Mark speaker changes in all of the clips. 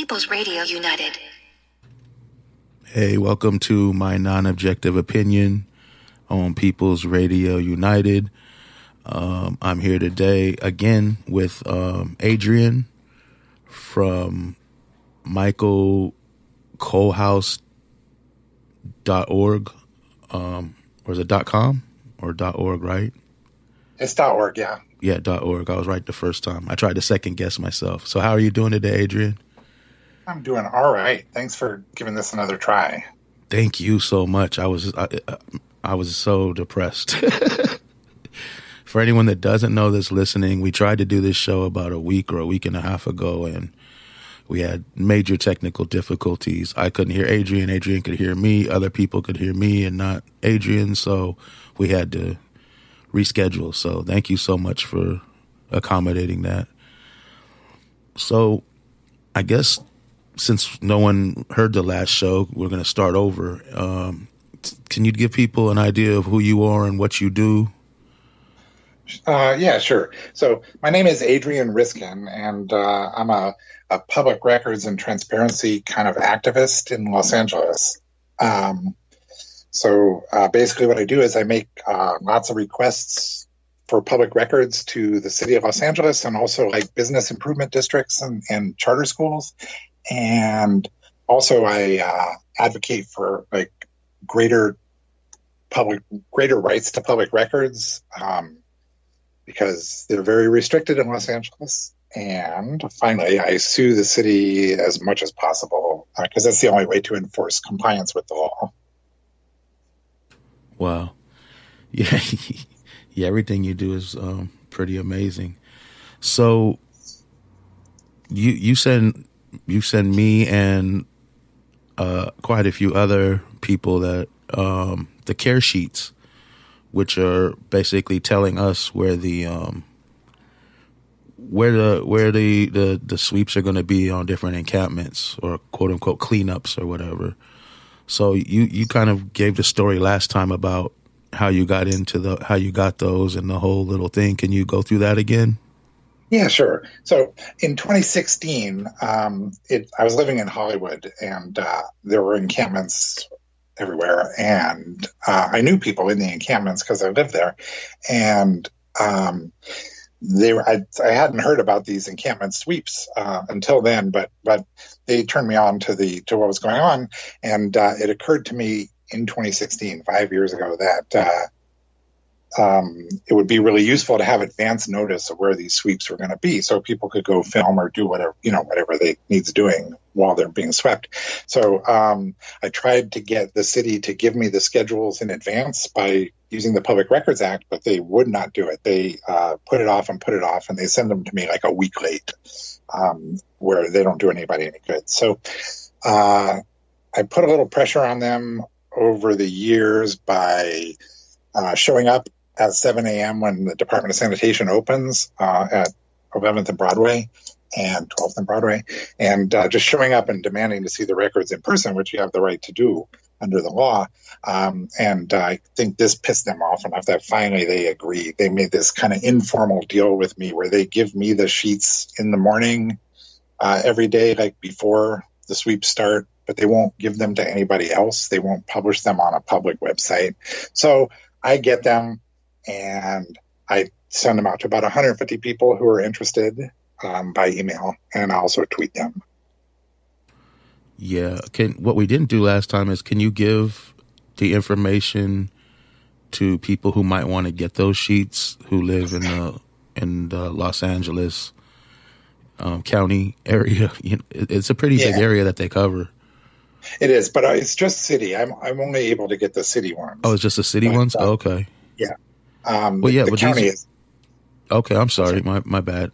Speaker 1: People's Radio United.
Speaker 2: Hey, welcome to my non-objective opinion on People's Radio United. I'm here today again with Adrian from michaelcolehouse.org. Or is it .com or .org, right?
Speaker 3: It's .org, yeah.
Speaker 2: Yeah, .org. I was right the first time. I tried to second guess myself. So how are you doing today, Adrian?
Speaker 3: I'm doing all right. Thanks for giving this another try.
Speaker 2: Thank you so much. I was so depressed. For anyone that doesn't know that's listening, we tried to do this show about a week or a week and a half ago, and we had major technical difficulties. I couldn't hear Adrian. Adrian could hear me. Other people could hear me and not Adrian, so we had to reschedule. So thank you so much for accommodating that. So I guess since no one heard the last show, we're going to start over. Can you give people an idea of who you are and what you do?
Speaker 3: Yeah, sure. So my name is Adrian Riskin, and I'm a public records and transparency kind of activist in Los Angeles. So basically what I do is I make lots of requests for public records to the city of Los Angeles and also like business improvement districts and charter schools. And also I advocate for like greater rights to public records because they're very restricted in Los Angeles. And finally, I sue the city as much as possible because that's the only way to enforce compliance with the law.
Speaker 2: Wow. Yeah. Yeah. Everything you do is pretty amazing. So you send me and quite a few other people that the care sheets, which are basically telling us where the sweeps are going to be on different encampments or quote unquote cleanups or whatever. So you kind of gave the story last time about how you got those and the whole little thing. Can you go through that again?
Speaker 3: Yeah, sure. So in 2016, I was living in Hollywood, and there were encampments everywhere, and I knew people in the encampments because I lived there, and I hadn't heard about these encampment sweeps until then, but they turned me on to what was going on, and it occurred to me in 2016, 5 years ago, that it would be really useful to have advance notice of where these sweeps were going to be, so people could go film or do whatever they needs doing while they're being swept. So I tried to get the city to give me the schedules in advance by using the Public Records Act, but they would not do it. They put it off, and they send them to me like a week late, where they don't do anybody any good. So I put a little pressure on them over the years by showing up at 7 a.m. when the Department of Sanitation opens at 11th and Broadway and 12th and Broadway, and just showing up and demanding to see the records in person, which you have the right to do under the law. And I think this pissed them off enough that finally they agreed. They made this kind of informal deal with me where they give me the sheets in the morning every day, like before the sweeps start, but they won't give them to anybody else. They won't publish them on a public website. So I get them, and I send them out to about 150 people who are interested by email, and I also tweet them.
Speaker 2: Yeah. What we didn't do last time is, can you give the information to people who might want to get those sheets who live in the Los Angeles county area? It's a pretty big area that they cover.
Speaker 3: It is, but it's just city. I'm only able to get the city ones.
Speaker 2: Oh, it's just the city ones? Okay.
Speaker 3: Yeah.
Speaker 2: The
Speaker 3: county is.
Speaker 2: Okay, I'm sorry. My bad.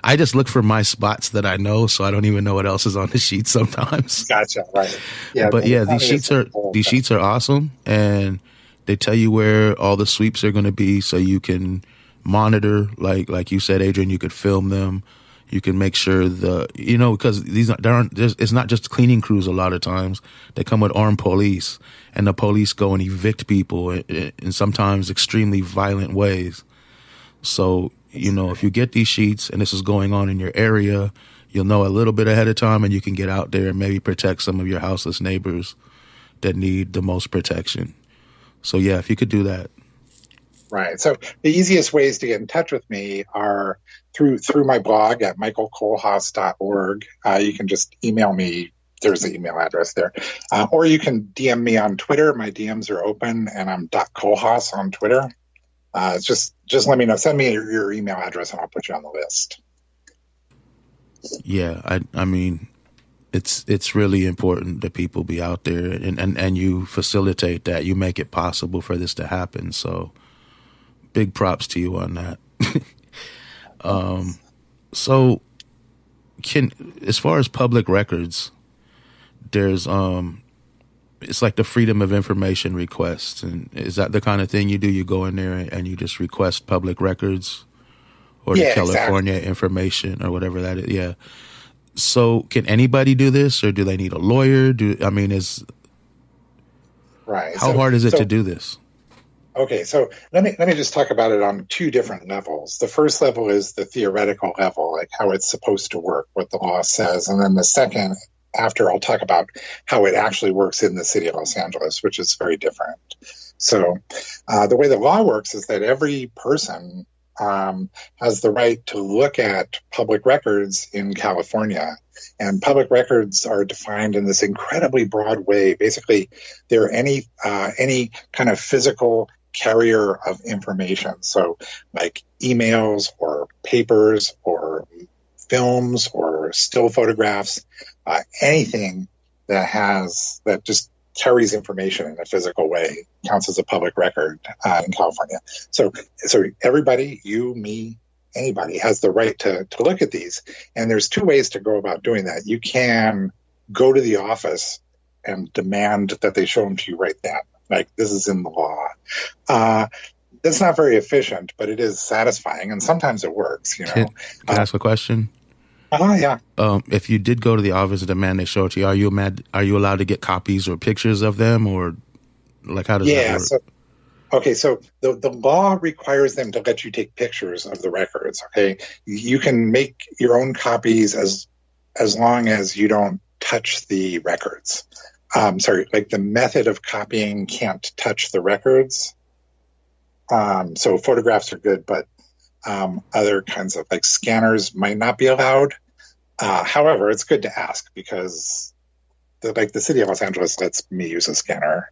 Speaker 2: I just look for my spots that I know, so I don't even know what else is on the sheet sometimes.
Speaker 3: Gotcha. Right. Yeah.
Speaker 2: But yeah, these sheets are awesome, and they tell you where all the sweeps are going to be, so you can monitor. Like you said, Adrian, you could film them. You can make sure because it's not just cleaning crews. A lot of times they come with armed police, and the police go and evict people in sometimes extremely violent ways. So, if you get these sheets and this is going on in your area, you'll know a little bit ahead of time, and you can get out there and maybe protect some of your houseless neighbors that need the most protection. So yeah, if you could do that.
Speaker 3: Right. So the easiest ways to get in touch with me are through my blog at michaelkohlhaas.org. You can just email me. There's the email address there. Or you can DM me on Twitter. My DMs are open, and I'm .kohlhaas on Twitter. Just let me know. Send me your email address, and I'll put you on the list.
Speaker 2: Yeah, I mean, it's really important that people be out there, and you facilitate that. You make it possible for this to happen. So big props to you on that. So as far as public records, there's it's like the Freedom of Information request. And is that the kind of thing you do? You go in there and you just request public records, or the California information or whatever that is. Yeah. So can anybody do this, or do they need a lawyer? How hard is it to do this?
Speaker 3: Okay, so let me just talk about it on two different levels. The first level is the theoretical level, like how it's supposed to work, what the law says. And then the second, after, I'll talk about how it actually works in the city of Los Angeles, which is very different. So the way the law works is that every person has the right to look at public records in California. And public records are defined in this incredibly broad way. Basically, they're any kind of physical carrier of information. So like emails or papers or films or still photographs, anything that just carries information in a physical way counts as a public record in California. So everybody, you, me, anybody has the right to look at these. And there's two ways to go about doing that. You can go to the office and demand that they show them to you right then. Like, this is in the law. That's not very efficient, but it is satisfying, and sometimes it works.
Speaker 2: Can I ask a question?
Speaker 3: Yeah.
Speaker 2: If you did go to the office and demand they show it to you, are you allowed to get copies or pictures of them, or like how does that work?
Speaker 3: So the law requires them to let you take pictures of the records. Okay, you can make your own copies as long as you don't touch the records. Like the method of copying can't touch the records. So photographs are good, but other kinds of like scanners might not be allowed. However, it's good to ask because the city of Los Angeles lets me use a scanner.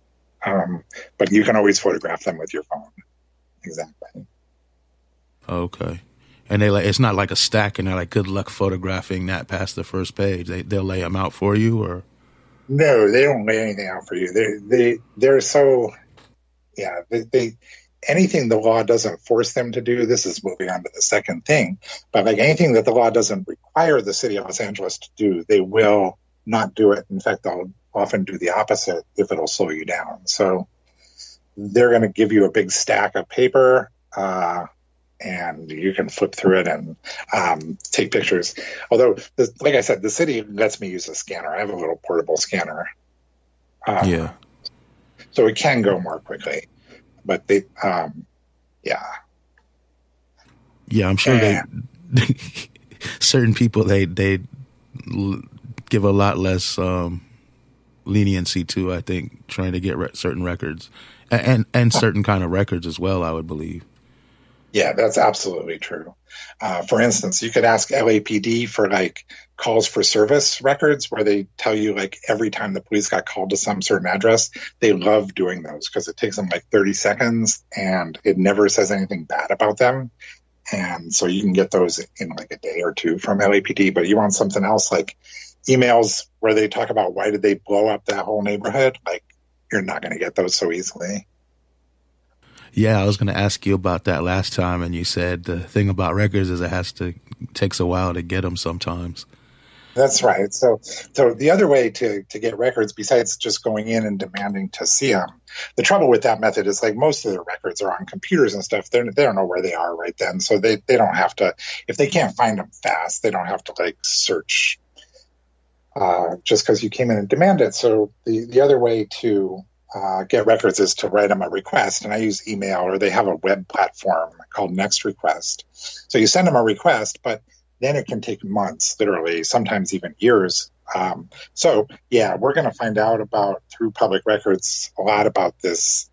Speaker 3: But you can always photograph them with your phone. Exactly.
Speaker 2: Okay. And it's not like a stack and they're like, good luck photographing that past the first page. They'll lay them out for you, or?
Speaker 3: No, they don't lay anything out for you. They're so, anything the law doesn't force them to do, this is moving on to the second thing, but like anything that the law doesn't require the city of Los Angeles to do, they will not do it. In fact, they'll often do the opposite if it'll slow you down. So they're going to give you a big stack of paper, and you can flip through it and take pictures. Although, like I said, the city lets me use a scanner. I have a little portable scanner. So it can go more quickly. But they,
Speaker 2: Yeah, I'm sure certain people, they give a lot less leniency to, I think, trying to get certain records and certain kind of records as well, I would believe.
Speaker 3: Yeah, that's absolutely true. For instance, you could ask LAPD for like calls for service records where they tell you like every time the police got called to some certain address. They love doing those because it takes them like 30 seconds and it never says anything bad about them. And so you can get those in like a day or two from LAPD. But you want something else like emails where they talk about why did they blow up that whole neighborhood? Like, you're not going to get those so easily.
Speaker 2: Yeah, I was going to ask you about that last time, and you said the thing about records is it takes a while to get them sometimes.
Speaker 3: That's right. So the other way to get records, besides just going in and demanding to see them, the trouble with that method is like most of the records are on computers and stuff. They don't know where they are right then, so they don't have to. If they can't find them fast, they don't have to like search just because you came in and demand it. So the other way to get records is to write them a request, and I use email, or they have a web platform called Next Request. So you send them a request, but then it can take months, literally, sometimes even years. So yeah, we're going to find out about, through public records, a lot about this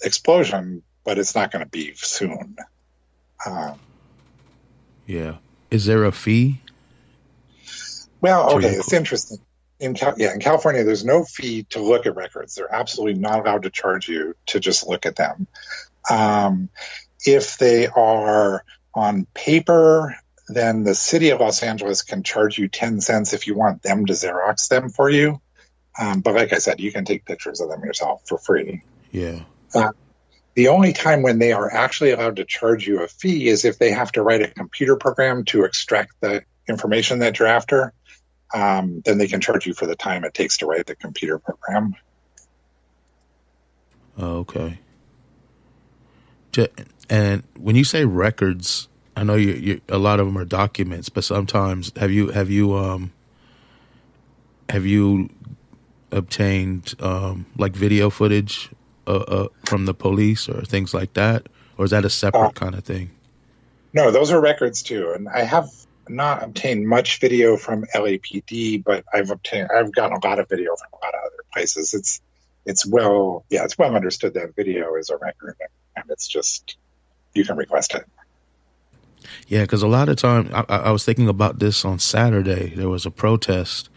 Speaker 3: explosion, but it's not going to be soon.
Speaker 2: Yeah. Is there a fee?
Speaker 3: Well, okay, it's interesting. In California, there's no fee to look at records. They're absolutely not allowed to charge you to just look at them. If they are on paper, then the city of Los Angeles can charge you 10 cents if you want them to Xerox them for you. But like I said, you can take pictures of them yourself for free.
Speaker 2: Yeah.
Speaker 3: The only time when they are actually allowed to charge you a fee is if they have to write a computer program to extract the information that you're after. Then they can charge you for the time it takes to write the computer program.
Speaker 2: Okay. And when you say records, I know you a lot of them are documents, but sometimes have you obtained like video footage from the police or things like that, or is that a separate kind of thing?
Speaker 3: No, those are records too, and I have not obtained much video from LAPD, but I've gotten a lot of video from a lot of other places. It's well understood that video is a record, and it's just, you can request it.
Speaker 2: Yeah, because a lot of time, I was thinking about this on Saturday. There was a protest,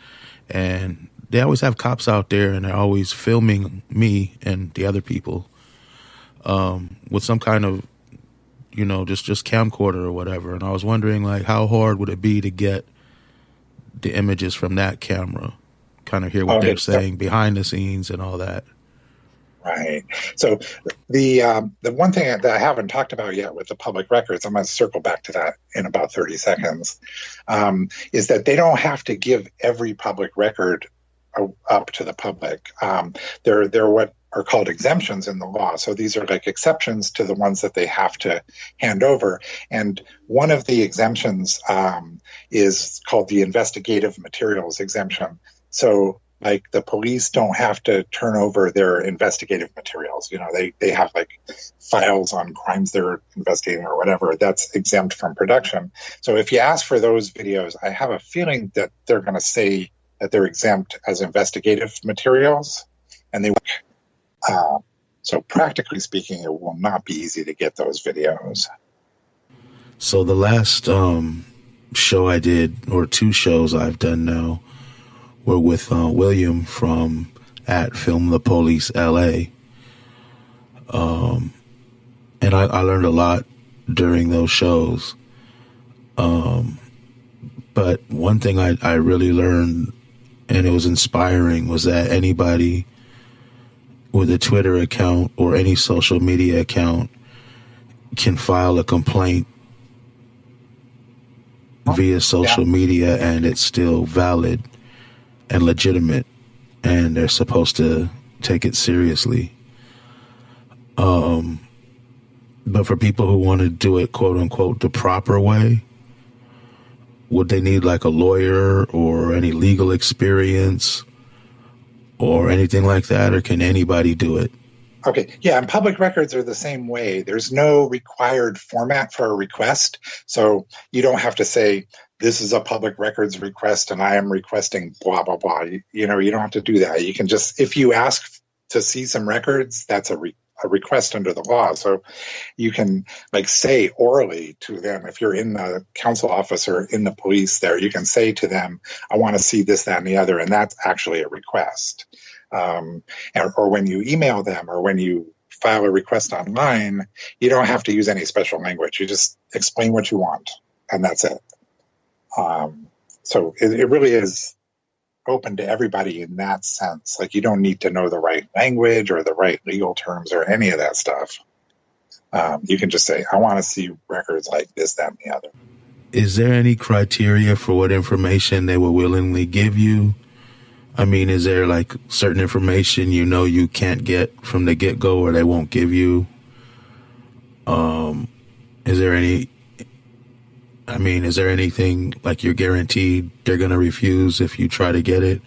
Speaker 2: and they always have cops out there, and they're always filming me and the other people with some kind of, just camcorder or whatever. And I was wondering, like, how hard would it be to get the images from that camera, kind of hear what they're saying behind the scenes and all that.
Speaker 3: Right. So the one thing that I haven't talked about yet with the public records, I'm going to circle back to that in about 30 seconds, is that they don't have to give every public record up to the public. They're what are called exemptions in the law. So these are like exceptions to the ones that they have to hand over. And one of the exemptions is called the investigative materials exemption. So like the police don't have to turn over their investigative materials. They have like files on crimes they're investigating or whatever. That's exempt from production. So if you ask for those videos, I have a feeling that they're going to say that they're exempt as investigative materials. And they so practically speaking, it will not be easy to get those videos.
Speaker 2: So the last show I did, or two shows I've done now, were with William from at Film the Police LA. And I learned a lot during those shows. But one thing I really learned, and it was inspiring, was that anybody with a Twitter account or any social media account can file a complaint via social media, and it's still valid and legitimate, and they're supposed to take it seriously. But for people who want to do it, quote unquote, the proper way, would they need like a lawyer or any legal experience or anything like that, or can anybody do it?
Speaker 3: Okay, yeah, and public records are the same way. There's no required format for a request, so you don't have to say, this is a public records request and I am requesting blah, blah, blah. You don't have to do that. You can just, if you ask to see some records, that's a request under the law. So you can like say orally to them, if you're in the council office or in the police there, you can say to them, I want to see this, that, and the other. And that's actually a request. Or when you email them or when you file a request online, you don't have to use any special language. You just explain what you want, and that's it. So it really is open to everybody in that sense. Like, you don't need to know the right language or the right legal terms or any of that stuff. You can just say, I want to see records like this, that, and the other.
Speaker 2: Is there any criteria for what information they will willingly give you? I mean, is there like certain information you can't get from the get-go or they won't give you? Is there anything like you're guaranteed they're going to refuse if you try to get it?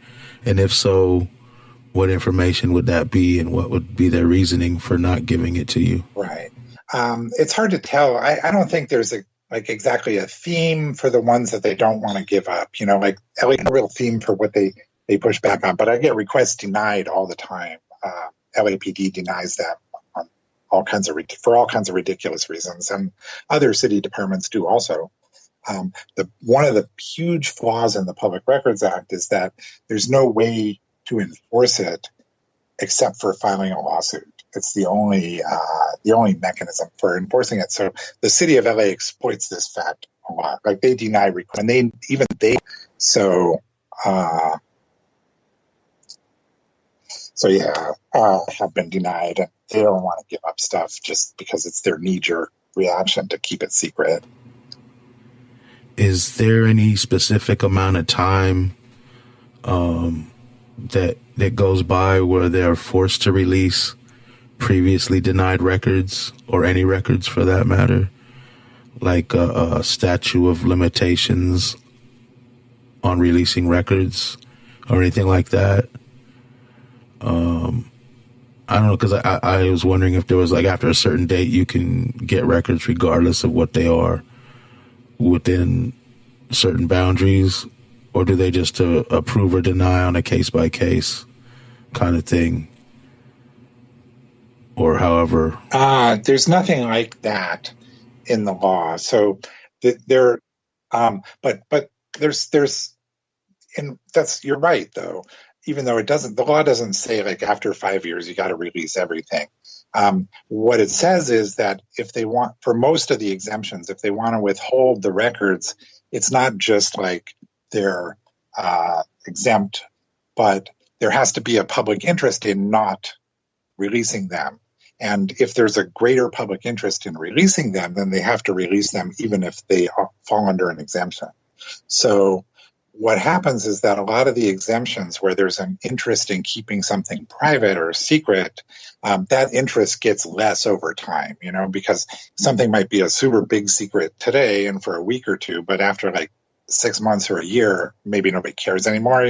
Speaker 2: And if so, what information would that be, and what would be their reasoning for not giving it to you?
Speaker 3: Right. It's hard to tell. I don't think there's like exactly a theme for the ones that they don't want to give up. Like LA, a real theme for what they push back on. But I get requests denied all the time. LAPD denies them on for all kinds of ridiculous reasons, and other city departments do also. One of the huge flaws in the Public Records Act is that there's no way to enforce it except for filing a lawsuit. It's the only mechanism for enforcing it. So the city of LA exploits this fact a lot. Like they deny requests, and have been denied, and they don't want to give up stuff just because it's their knee-jerk reaction to keep it secret.
Speaker 2: Is there any specific amount of time that goes by where they're forced to release previously denied records, or any records for that matter, like a statute of limitations on releasing records or anything like that? I don't know, because I was wondering if there was, like, after a certain date you can get records regardless of what they are within certain boundaries, or do they just approve or deny on a case-by-case kind of thing? Or however?
Speaker 3: There's nothing like that in the law. So but there's, and that's, you're right though. Even though the law doesn't say like after 5 years you got to release everything. What it says is that if they want, for most of the exemptions, if they want to withhold the records, it's not just like they're exempt, but there has to be a public interest in not releasing them. And if there's a greater public interest in releasing them, then they have to release them even if they fall under an exemption. So what happens is that a lot of the exemptions where there's an interest in keeping something private or secret, that interest gets less over time, because something might be a super big secret today and for a week or two, but after like 6 months or a year, maybe nobody cares anymore,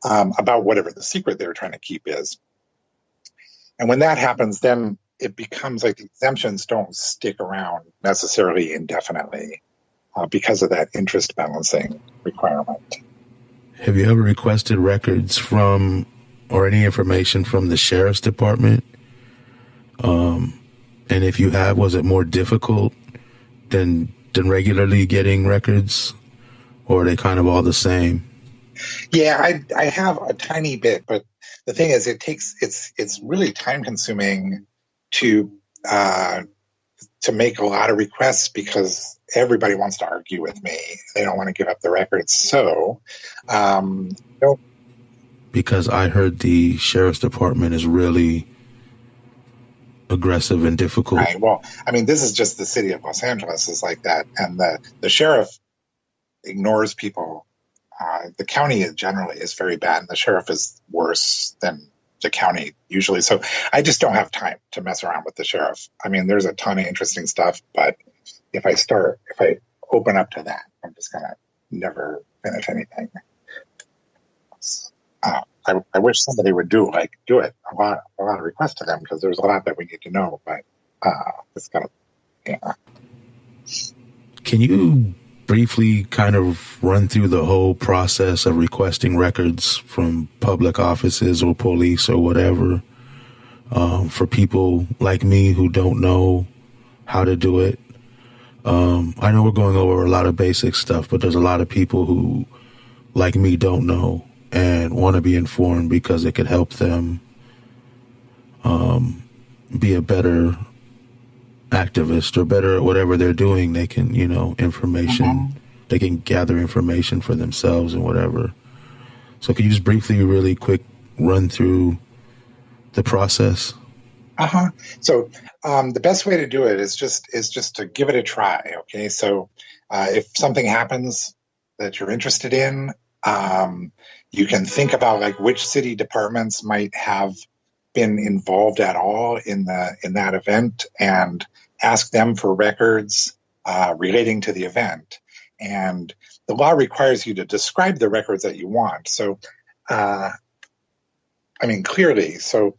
Speaker 3: about whatever the secret they're trying to keep is. And when that happens, then it becomes like the exemptions don't stick around necessarily indefinitely. Because of that interest balancing requirement.
Speaker 2: Have you ever requested records from, or any information from, the sheriff's department? And if you have, was it more difficult than regularly getting records, or are they kind of all the same?
Speaker 3: Yeah, I have a tiny bit, but the thing is, it's really time consuming to make a lot of requests because everybody wants to argue with me. They don't want to give up the records. So,
Speaker 2: because I heard the sheriff's department is really aggressive and difficult.
Speaker 3: Right. Well, I mean, this is just the city of Los Angeles is like that. And the sheriff ignores people. The county generally is very bad, and the sheriff is worse than the county usually. So I just don't have time to mess around with the sheriff. I mean, there's a ton of interesting stuff, but if I open up to that, I'm just going to never finish anything. I wish somebody would do it. A lot of requests to them, because there's a lot that we need to know, but it's kind of, yeah.
Speaker 2: Can you briefly kind of run through the whole process of requesting records from public offices or police or whatever, for people like me who don't know how to do it? I know we're going over a lot of basic stuff, but there's a lot of people who, like me, don't know and want to be informed because it could help them be a better activist or better at whatever they're doing. They can, information, they can gather information for themselves and whatever. So can you just briefly, really quick run through the process?
Speaker 3: So the best way to do it is just to give it a try. Okay. So if something happens that you're interested in, you can think about like which city departments might have been involved at all in that event, and ask them for records relating to the event. And the law requires you to describe the records that you want. So, clearly. So,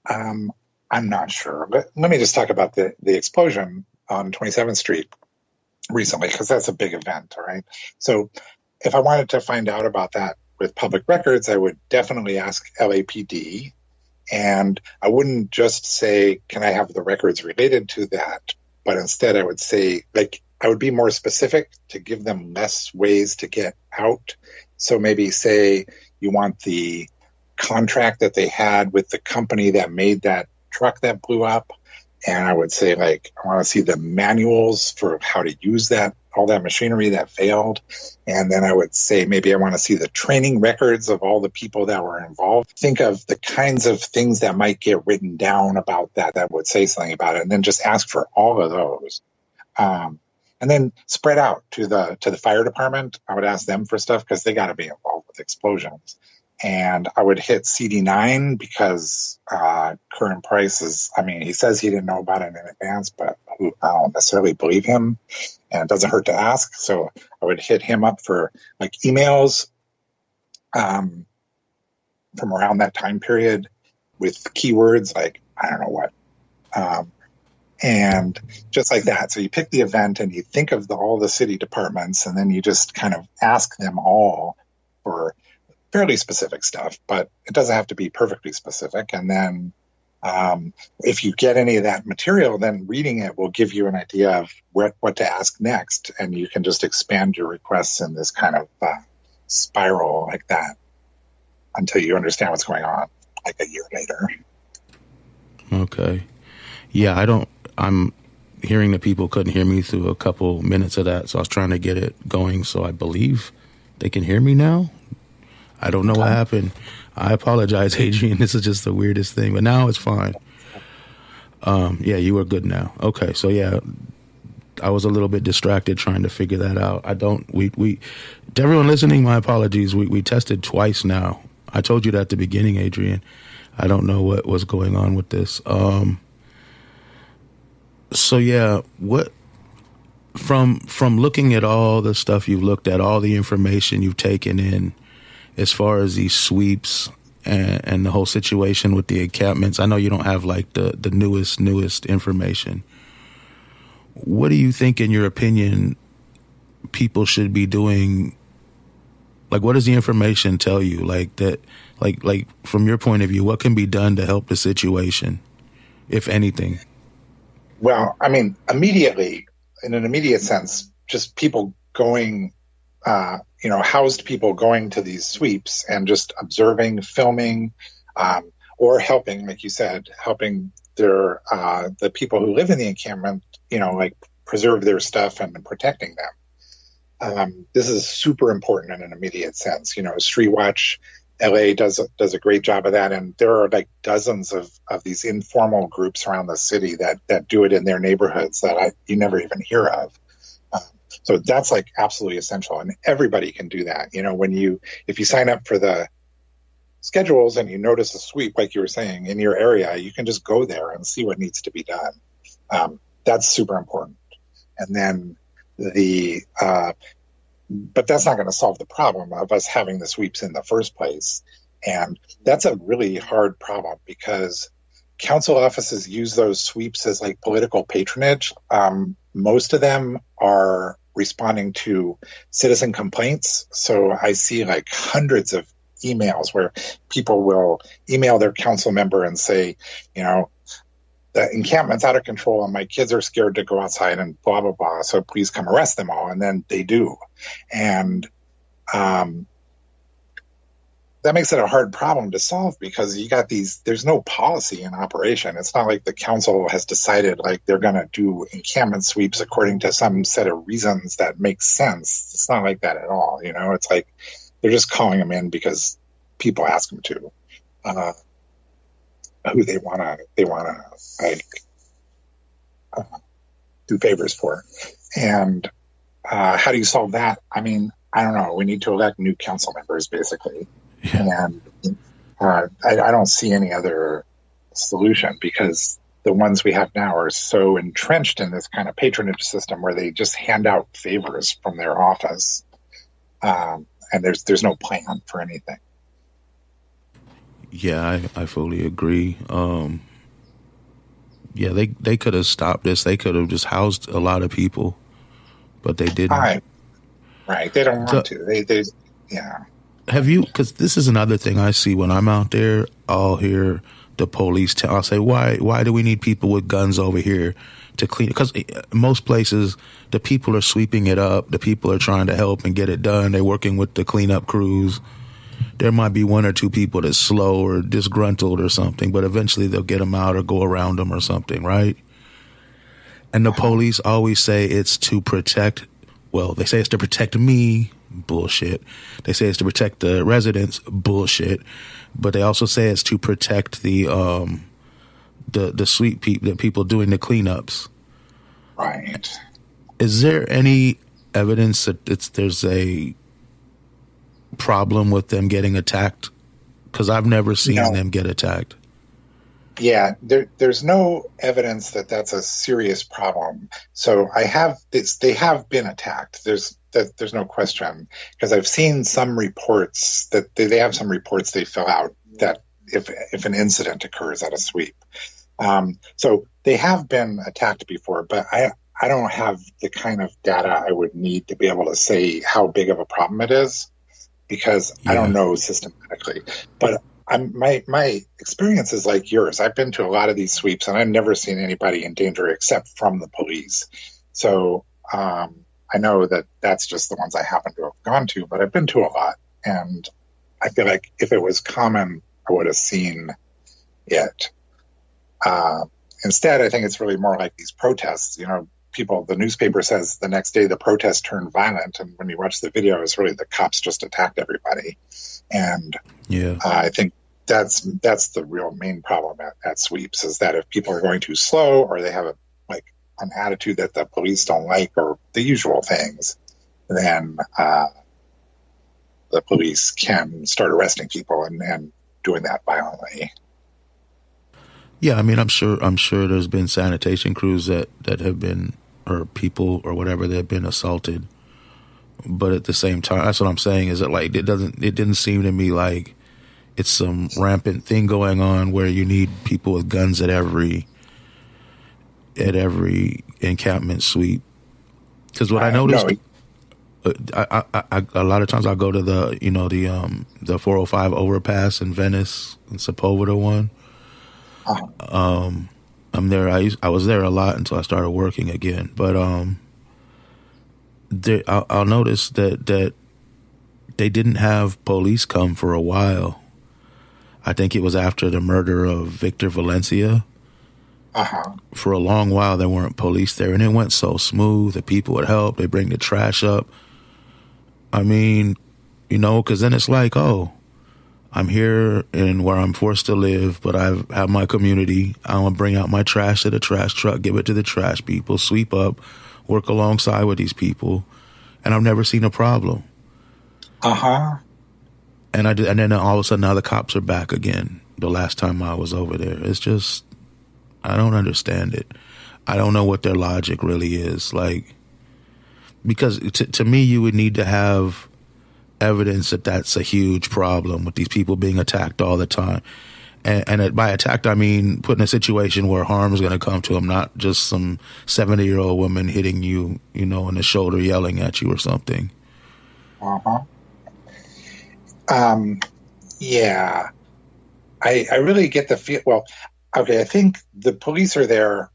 Speaker 3: I'm not sure. Let me just talk about the explosion on 27th Street. recently, because that's a big event, all right? So if I wanted to find out about that with public records, I would definitely ask LAPD. And I wouldn't just say, can I have the records related to that? But instead I would say, like, I would be more specific to give them less ways to get out. So maybe say you want the contract that they had with the company that made that truck that blew up. And I would say, like, I want to see the manuals for how to use that, all that machinery that failed. And then I would say, maybe I want to see the training records of all the people that were involved. Think of the kinds of things that might get written down about that would say something about it. And then just ask for all of those. And then spread out to the fire department. I would ask them for stuff because they got to be involved with explosions. And I would hit CD9 because current prices, I mean, he says he didn't know about it in advance, but I don't necessarily believe him. And it doesn't hurt to ask. So I would hit him up for like emails from around that time period with keywords like, I don't know what. And just like that. So you pick the event and you think of all the city departments, and then you just kind of ask them all for fairly specific stuff, but it doesn't have to be perfectly specific. And then if you get any of that material, then reading it will give you an idea of what to ask next. And you can just expand your requests in this kind of spiral like that until you understand what's going on, like a year later.
Speaker 2: Okay. Yeah, I'm hearing that people couldn't hear me through a couple minutes of that, so I was trying to get it going, so I believe they can hear me now. I don't know what happened. I apologize, Adrian. This is just the weirdest thing, but now it's fine. Yeah, you are good now. Okay, so yeah, I was a little bit distracted trying to figure that out. To everyone listening, my apologies. We tested twice now. I told you that at the beginning, Adrian. I don't know what was going on with this. So yeah, from looking at all the stuff you've looked at, all the information you've taken in, as far as these sweeps and the whole situation with the encampments, I know you don't have like the newest information. What do you think, in your opinion, people should be doing? Like, what does the information tell you? Like that, like from your point of view, what can be done to help the situation, if anything?
Speaker 3: Well, I mean, immediately, in an immediate sense, just people going, housed people going to these sweeps and just observing, filming, or helping, like you said, helping the people who live in the encampment, like preserve their stuff and protecting them. This is super important in an immediate sense. Street Watch LA does a great job of that, and there are like dozens of these informal groups around the city that do it in their neighborhoods that you never even hear of. So that's like absolutely essential, and everybody can do that. If you sign up for the schedules and you notice a sweep, like you were saying, in your area, you can just go there and see what needs to be done. That's super important. And then but that's not going to solve the problem of us having the sweeps in the first place. And that's a really hard problem because council offices use those sweeps as like political patronage. Most of them are responding to citizen complaints. So I see like hundreds of emails where people will email their council member and say, the encampment's out of control and my kids are scared to go outside and blah, blah, blah. So please come arrest them all. And then they do. And that makes it a hard problem to solve because you got there's no policy in operation. It's not like the council has decided like they're going to do encampment sweeps according to some set of reasons that makes sense. It's not like that at all. It's like they're just calling them in because people ask them to. Who they want to do favors for. And how do you solve that? I mean, I don't know. We need to elect new council members, basically. Yeah. And I don't see any other solution because the ones we have now are so entrenched in this kind of patronage system where they just hand out favors from their office. And there's no plan for anything.
Speaker 2: Yeah, I fully agree. They could have stopped this. They could have just housed a lot of people but they didn't.
Speaker 3: Right. They don't want to. They yeah.
Speaker 2: Have you, because this is another thing I see when I'm out there, I'll hear the police I'll say, why do we need people with guns over here to clean it? Because most places, the people are sweeping it up. The people are trying to help and get it done. They're working with the cleanup crews. There might be one or two people that's slow or disgruntled or something, but eventually they'll get them out or go around them or something, right? And the police always say it's to protect, well, they say it's to protect me. Bullshit. They say it's to protect the residents. Bullshit. But they also say it's to protect the sweet people, the people doing the cleanups.
Speaker 3: Right.
Speaker 2: Is there any evidence that there's a problem with them getting attacked? Because I've never seen them get attacked.
Speaker 3: Yeah, there's no evidence that that's a serious problem. So they have been attacked. There's no question, because I've seen some reports that they have some reports they fill out that if an incident occurs at a sweep. So they have been attacked before, but I don't have the kind of data I would need to be able to say how big of a problem it is, because I don't know systematically. But my experience is like yours. I've been to a lot of these sweeps, and I've never seen anybody in danger except from the police. So I know that that's just the ones I happen to have gone to, but I've been to a lot, and I feel like if it was common, I would have seen it. Instead, I think it's really more like these protests. You know, the newspaper says the next day the protests turned violent, and when you watch the video, it's really the cops just attacked everybody. And I think that's the real main problem at sweeps, is that if people are going too slow, or they have an attitude that the police don't like, or the usual things, then the police can start arresting people and doing that violently.
Speaker 2: Yeah, I mean, I'm sure there's been sanitation crews that have been, or people or whatever, that have been assaulted. But at the same time, that's what I'm saying, is that it didn't seem to me like it's some rampant thing going on where you need people with guns at every encampment sweep. Because what I noticed, I a lot of times I'll go to the 405 overpass in Venice, in Sepulveda one. I'm there. I was there a lot until I started working again. But I'll notice that they didn't have police come for a while. I think it was after the murder of Victor Valencia. For a long while, there weren't police there, and it went so smooth. The people would help. They bring the trash up. I mean, because then it's like, oh, I'm here in where I'm forced to live, but I have my community. I want to bring out my trash to the trash truck, give it to the trash people, sweep up, work alongside with these people, and I've never seen a problem. And then all of a sudden now the cops are back again. The last time I was over there, it's just, I don't understand it. I don't know what their logic really is. Because to me, you would need to have evidence that that's a huge problem with these people being attacked all the time. And by attacked, I mean put in a situation where harm is going to come to them, not just some 70-year-old woman hitting you, in the shoulder, yelling at you or something.
Speaker 3: Yeah. I really get the feel. Well, okay, I think the police are there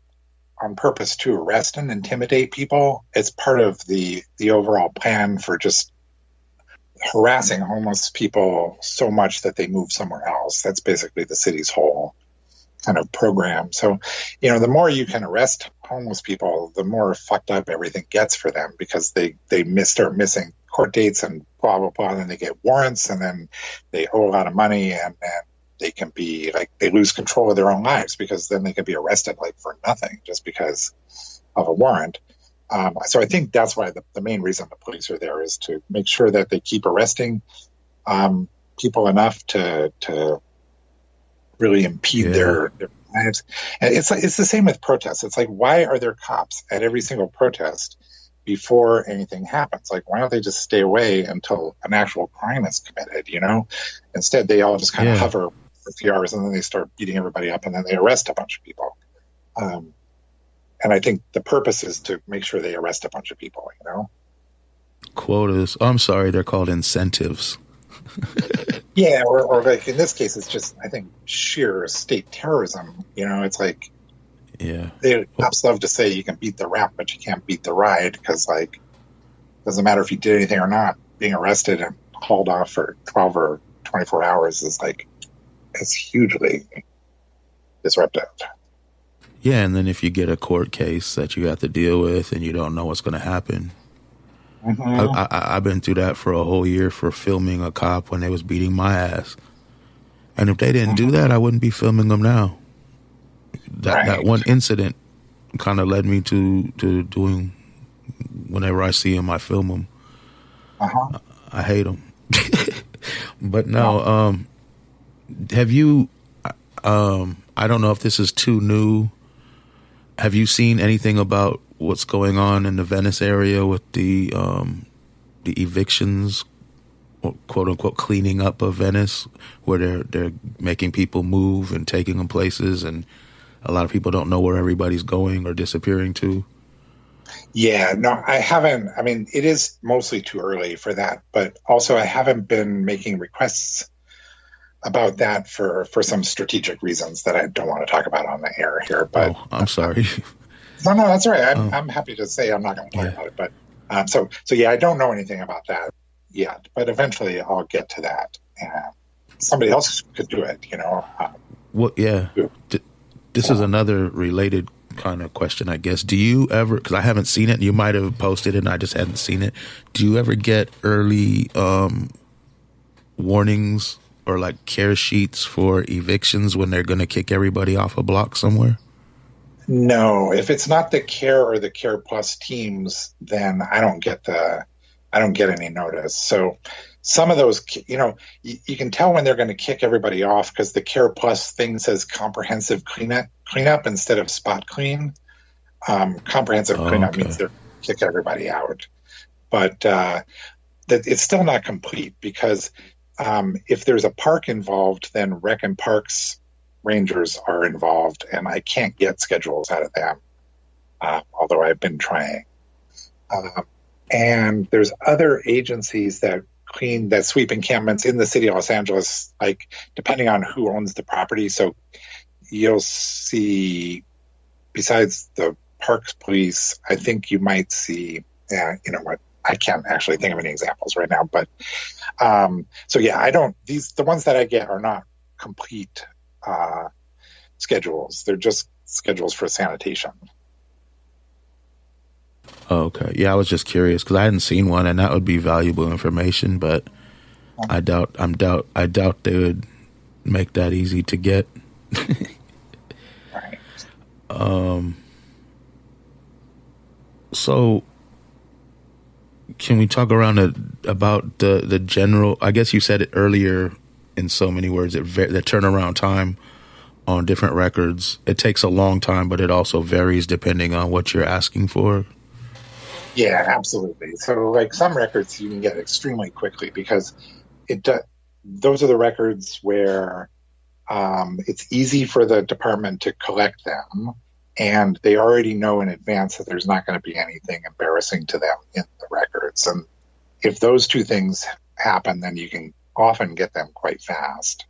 Speaker 3: on purpose to arrest and intimidate people. It's part of the overall plan for just harassing homeless people so much that they move somewhere else. That's basically the city's whole kind of program. So, the more you can arrest homeless people, the more fucked up everything gets for them, because they start missing court dates and blah, blah, blah. And then they get warrants, and then they owe a lot of money, and they can be they lose control of their own lives, because then they can be arrested for nothing just because of a warrant. So I think that's why the main reason the police are there is to make sure that they keep arresting people enough to really impede their lives. And it's the same with protests. It's why are there cops at every single protest before anything happens? Why don't they just stay away until an actual crime is committed? Instead they all just kind of hover for a few hours, and then they start beating everybody up, and then they arrest a bunch of people. And I think the purpose is to make sure they arrest a bunch of people, you know?
Speaker 2: Quotas. Oh, I'm sorry, they're called incentives.
Speaker 3: Yeah, or like in this case, it's just, I think, sheer state terrorism. You know, it's like,
Speaker 2: yeah,
Speaker 3: the cops love to say you can beat the rap, but you can't beat the ride, because, like, it doesn't matter if you did anything or not. Being arrested and hauled off for 12 or 24 hours is like, it's hugely disruptive.
Speaker 2: Yeah, and then if you get a court case that you have to deal with and you don't know what's going to happen. I've been through that for a whole year for filming a cop when they was beating my ass. And if they didn't do that, I wouldn't be filming them now. That one incident kind of led me to doing, whenever I see them, I film them. I hate them. But no, have you, I don't know if this is too new. Have you seen anything about what's going on in the Venice area with the evictions, or quote unquote cleaning up of Venice, where they're making people move and taking them places, and a lot of people don't know where everybody's going or disappearing to?
Speaker 3: Yeah, no, I haven't. I mean, it is mostly too early for that, but also I haven't been making requests about that for some strategic reasons that I don't want to talk about on the air here. But
Speaker 2: I'm sorry.
Speaker 3: No, that's all right. I'm happy to say I'm not going to talk about it. But so yeah, I don't know anything about that yet. But eventually, I'll get to that. Somebody else could do it, you know.
Speaker 2: Well, yeah. This is another related kind of question, I guess. Do you ever? Because I haven't seen it. You might have posted it, and I just hadn't seen it. Do you ever get early warnings or like care sheets for evictions when they're going to kick everybody off a block somewhere?
Speaker 3: No, if it's not the care or the care plus teams, then I don't get any notice. So some of those, you know, you can tell when they're going to kick everybody off because the care plus thing says comprehensive cleanup instead of spot clean. Comprehensive cleanup means they're kick everybody out, but that it's still not complete because if there's a park involved, then Rec and Parks Rangers are involved, and I can't get schedules out of them, although I've been trying. And there's other agencies that sweep encampments in the city of Los Angeles, like depending on who owns the property. So you'll see, besides the Parks Police, I think you might see, you know what, I can't actually think of any examples right now, but so yeah, the ones that I get are not complete schedules. They're just schedules for sanitation.
Speaker 2: Oh, okay. Yeah, I was just curious because I hadn't seen one, and that would be valuable information, but I doubt they would make that easy to get.
Speaker 3: Right.
Speaker 2: So can we talk around about the general, I guess you said it earlier in so many words, the turnaround time on different records. It takes a long time, but it also varies depending on what you're asking for.
Speaker 3: Yeah, absolutely. So like some records you can get extremely quickly because those are the records where it's easy for the department to collect them, and they already know in advance that there's not going to be anything embarrassing to them in the records. And if those two things happen, then you can often get them quite fast,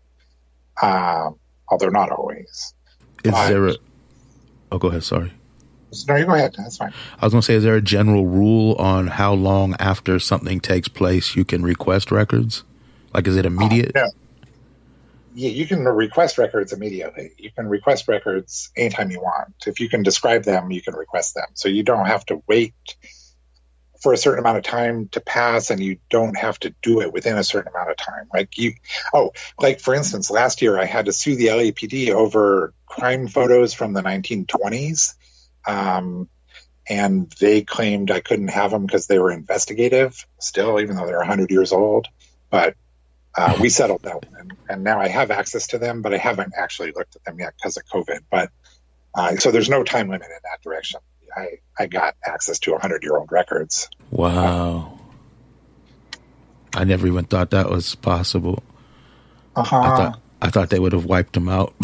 Speaker 3: although not always.
Speaker 2: Go ahead, sorry.
Speaker 3: No, you go ahead. That's fine.
Speaker 2: I was going to say, is there a general rule on how long after something takes place you can request records? Like, is it immediate?
Speaker 3: No. Yeah, you can request records immediately. You can request records anytime you want. If you can describe them, you can request them. So you don't have to wait for a certain amount of time to pass, and you don't have to do it within a certain amount of time. Like for instance, last year I had to sue the LAPD over crime photos from the 1920s. And they claimed I couldn't have them because they were investigative still, even though they're 100 years old. But we settled that one, and now I have access to them, but I haven't actually looked at them yet because of COVID. But so there's no time limit in that direction. I got access to 100-year-old records.
Speaker 2: Wow. I never even thought that was possible. I thought they would have wiped them out.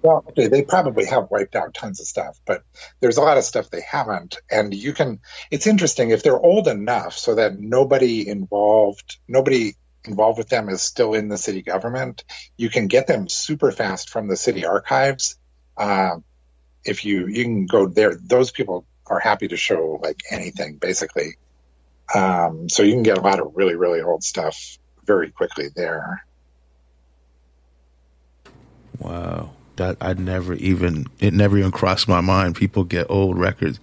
Speaker 3: Well, okay, they probably have wiped out tons of stuff, but there's a lot of stuff they haven't. And it's interesting if they're old enough so that nobody involved with them is still in the city government, you can get them super fast from the city archives. If you can go there, those people are happy to show like anything basically. So you can get a lot of really, really old stuff very quickly there.
Speaker 2: Wow. That it never even crossed my mind. People get old records.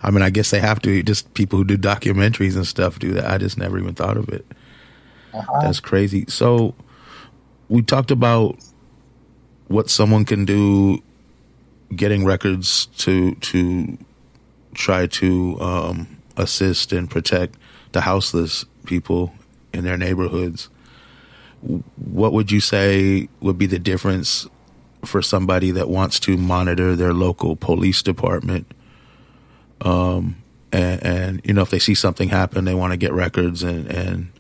Speaker 2: I mean, I guess they have to. Just people who do documentaries and stuff do that. I just never even thought of it. That's crazy. So we talked about what someone can do, getting records to try to assist and protect the houseless people in their neighborhoods. What would you say would be the difference for somebody that wants to monitor their local police department? And if they see something happen, they want to get records and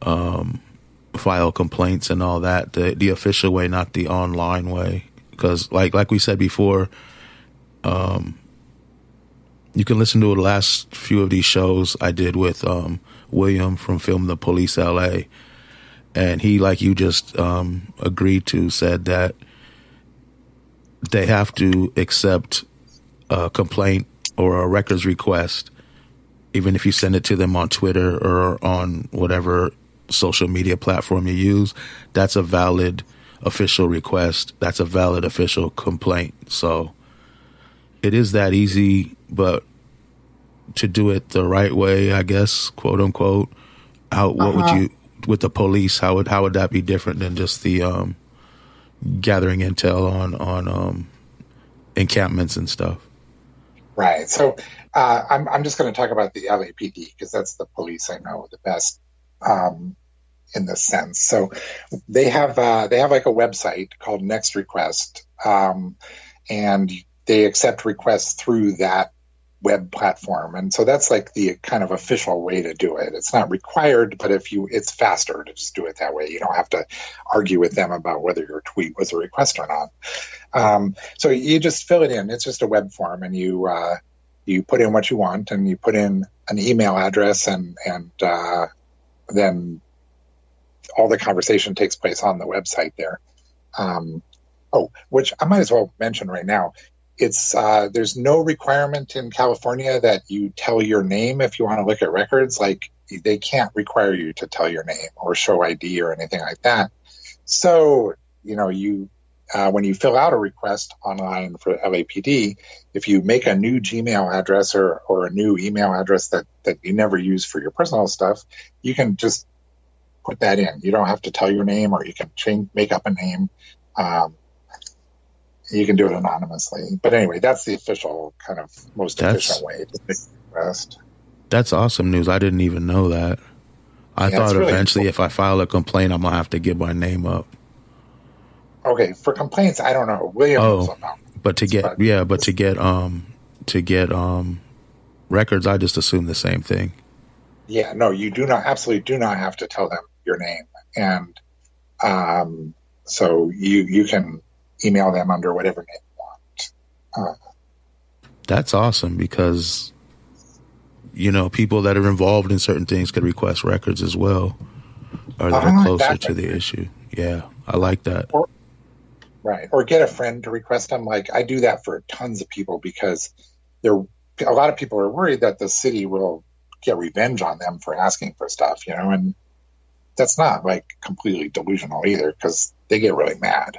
Speaker 2: file complaints and all that, the official way, not the online way. Because like we said before, you can listen to the last few of these shows I did with William from Film the Police LA. And he, like you just agreed to, said that they have to accept a complaint or a records request, even if you send it to them on Twitter or on whatever social media platform you use. That's a valid official request. That's a valid official complaint. So it is that easy, but to do it the right way, I guess, quote unquote, what would you, with the police, how would that be different than just the gathering intel on encampments and stuff?
Speaker 3: Right. So I'm just going to talk about the LAPD because that's the police I know the best in this sense. So they have like a website called Next Request, and they accept requests through that web platform. And so that's like the kind of official way to do it. It's not required, but it's faster to just do it that way. You don't have to argue with them about whether your tweet was a request or not. So you just fill it in. It's just a web form, and you put in what you want, and you put in an email address, and then all the conversation takes place on the website there. Which I might as well mention right now. It's there's no requirement in California that you tell your name if you want to look at records. Like they can't require you to tell your name or show ID or anything like that. So when you fill out a request online for LAPD, if you make a new Gmail address or a new email address that you never use for your personal stuff, you can just put that in. You don't have to tell your name, or you can make up a name. You can do it anonymously. But anyway, that's the official kind of most efficient way to make a request.
Speaker 2: That's awesome news. I didn't even know that. I thought really eventually if I file a complaint, I'm going to have to give my name up.
Speaker 3: Okay, for complaints, I don't know. William knows about it.
Speaker 2: But to get records, I just assume the same thing.
Speaker 3: Yeah, no, you absolutely do not have to tell them your name. And so you can email them under whatever name you want.
Speaker 2: That's awesome because, people that are involved in certain things could request records as well, or that are closer to the issue. Yeah, I like that.
Speaker 3: Or get a friend to request them. Like I do that for tons of people because a lot of people are worried that the city will get revenge on them for asking for stuff, and that's not like completely delusional either because they get really mad.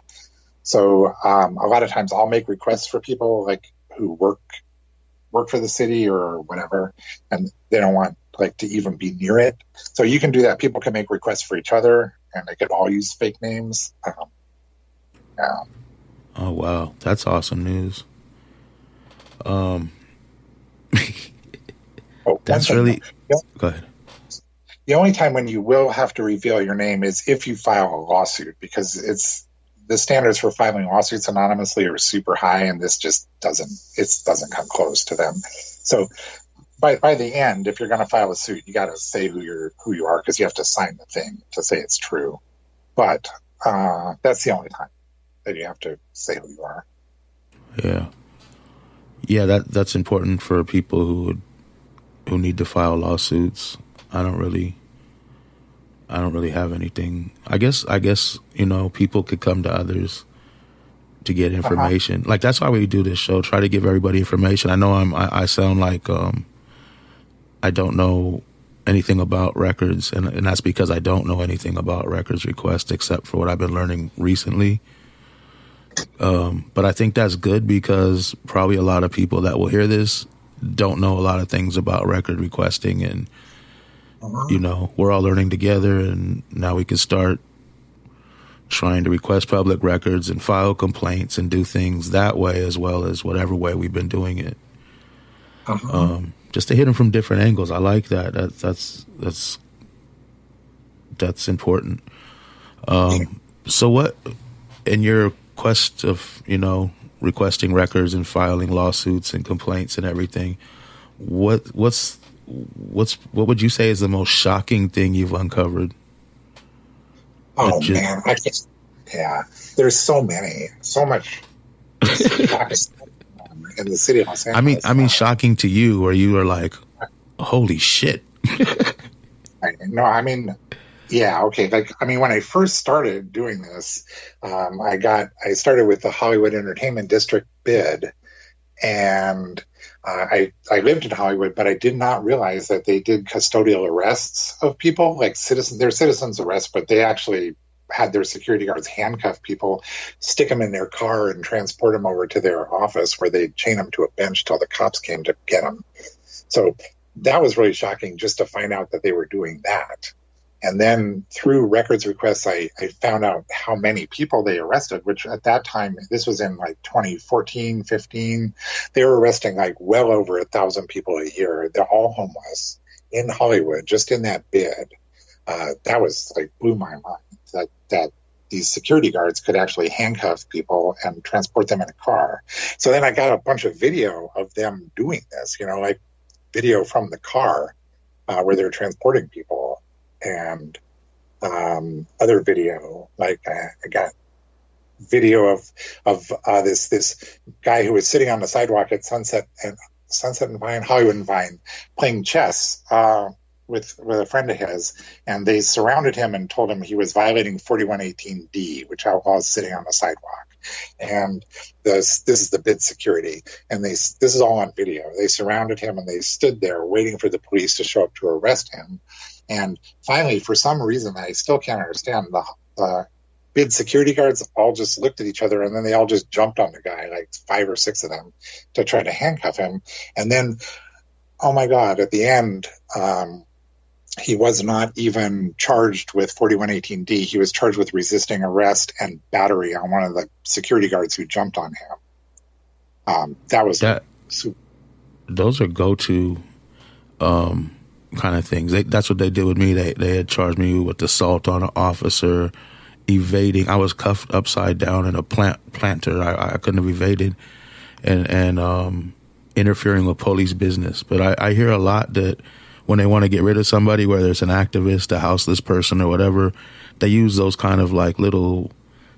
Speaker 3: So a lot of times I'll make requests for people like who work for the city or whatever, and they don't want like to even be near it. So you can do that. People can make requests for each other, and they could all use fake names. Yeah.
Speaker 2: Oh wow, that's awesome news. That's really. Go ahead.
Speaker 3: The only time when you will have to reveal your name is if you file a lawsuit, because the standards for filing lawsuits anonymously are super high, and this just doesn't come close to them. So by the end, if you're going to file a suit, you got to say who you are because you have to sign the thing to say it's true. But that's the only time. that you have to say who you are.
Speaker 2: Yeah. Yeah, that's important for people who need to file lawsuits. I don't really have anything. I guess people could come to others to get information. Like, that's why we do this show, try to give everybody information. I know I sound like I don't know anything about records, and that's because I don't know anything about records requests except for what I've been learning recently. But I think that's good, because probably a lot of people that will hear this don't know a lot of things about record requesting, and we're all learning together, and now we can start trying to request public records and file complaints and do things that way, as well as whatever way we've been doing it. Just to hit them from different angles. I like that. That's important. So what, in your quest of, requesting records and filing lawsuits and complaints and everything, what would you say is the most shocking thing you've uncovered?
Speaker 3: Oh man, there's so much in the city of Los Angeles.
Speaker 2: I mean, shocking to you, where you are like, holy shit.
Speaker 3: Okay. When I first started doing this, I started with the Hollywood Entertainment District bid, and I lived in Hollywood, but I did not realize that they did custodial arrests of people, like they're citizens arrests, but they actually had their security guards handcuff people, stick them in their car, and transport them over to their office, where they'd chain them to a bench till the cops came to get them. So that was really shocking, just to find out that they were doing that. And then through records requests, I found out how many people they arrested, which at that time, this was in like 2014, 15, they were arresting like well over 1,000 people a year. They're all homeless in Hollywood, just in that bid. That was like, blew my mind that these security guards could actually handcuff people and transport them in a car. So then I got a bunch of video of them doing this, like video from the car where they're transporting people, and other video, like I got video of this guy who was sitting on the sidewalk at Sunset and Vine, Hollywood and Vine, playing chess with a friend of his, and they surrounded him and told him he was violating 4118D, which outlaws sitting on the sidewalk. And this is the bid security, and this is all on video. They surrounded him, and they stood there waiting for the police to show up to arrest him. And finally, for some reason I still can't understand, the bid security guards all just looked at each other, and then they all just jumped on the guy, like 5 or 6 of them, to try to handcuff him. And then, oh my God, at the end, he was not even charged with 4118D. He was charged with resisting arrest and battery on one of the security guards who jumped on him.
Speaker 2: Those are go-to kind of things. That's what they did with me. They had charged me with assault on an officer, evading. I was cuffed upside down in a planter. I couldn't have evaded, and interfering with police business. But I hear a lot that when they want to get rid of somebody, whether it's an activist, a houseless person, or whatever, they use those kind of like little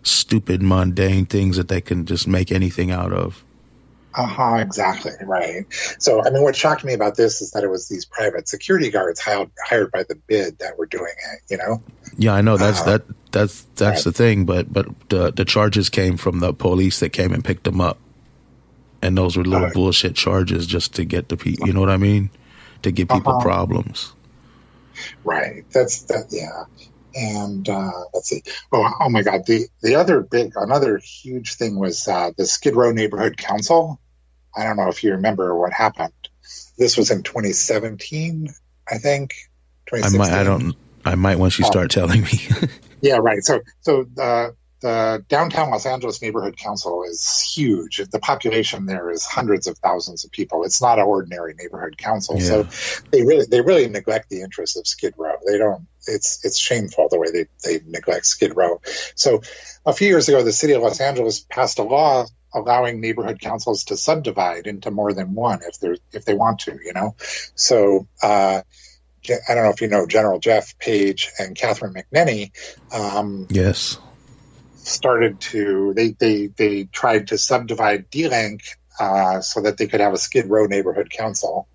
Speaker 2: stupid, mundane things that they can just make anything out of.
Speaker 3: Exactly, right. So, what shocked me about this is that it was these private security guards hired by the bid that were doing it,
Speaker 2: Yeah, I know. That's right. The thing, but the charges came from the police that came and picked them up. And those were little bullshit charges just to get the people, you know what I mean? To give people problems.
Speaker 3: Right. Yeah. And let's see. Oh my God. Another huge thing was the Skid Row Neighborhood Council. I don't know if you remember what happened. This was in 2017, I think. 2016.
Speaker 2: I might once you start telling me.
Speaker 3: Yeah, right. So the downtown Los Angeles Neighborhood Council is huge. The population there is hundreds of thousands of people. It's not an ordinary neighborhood council. Yeah. So they really neglect the interests of Skid Row. They don't. It's shameful the way they neglect Skid Row. So a few years ago, the city of Los Angeles passed a law allowing neighborhood councils to subdivide into more than one if they want to. So I don't know if you know General Jeff Page and Catherine McNenny.
Speaker 2: Yes.
Speaker 3: started to they tried to subdivide D-Link so that they could have a Skid Row neighborhood council,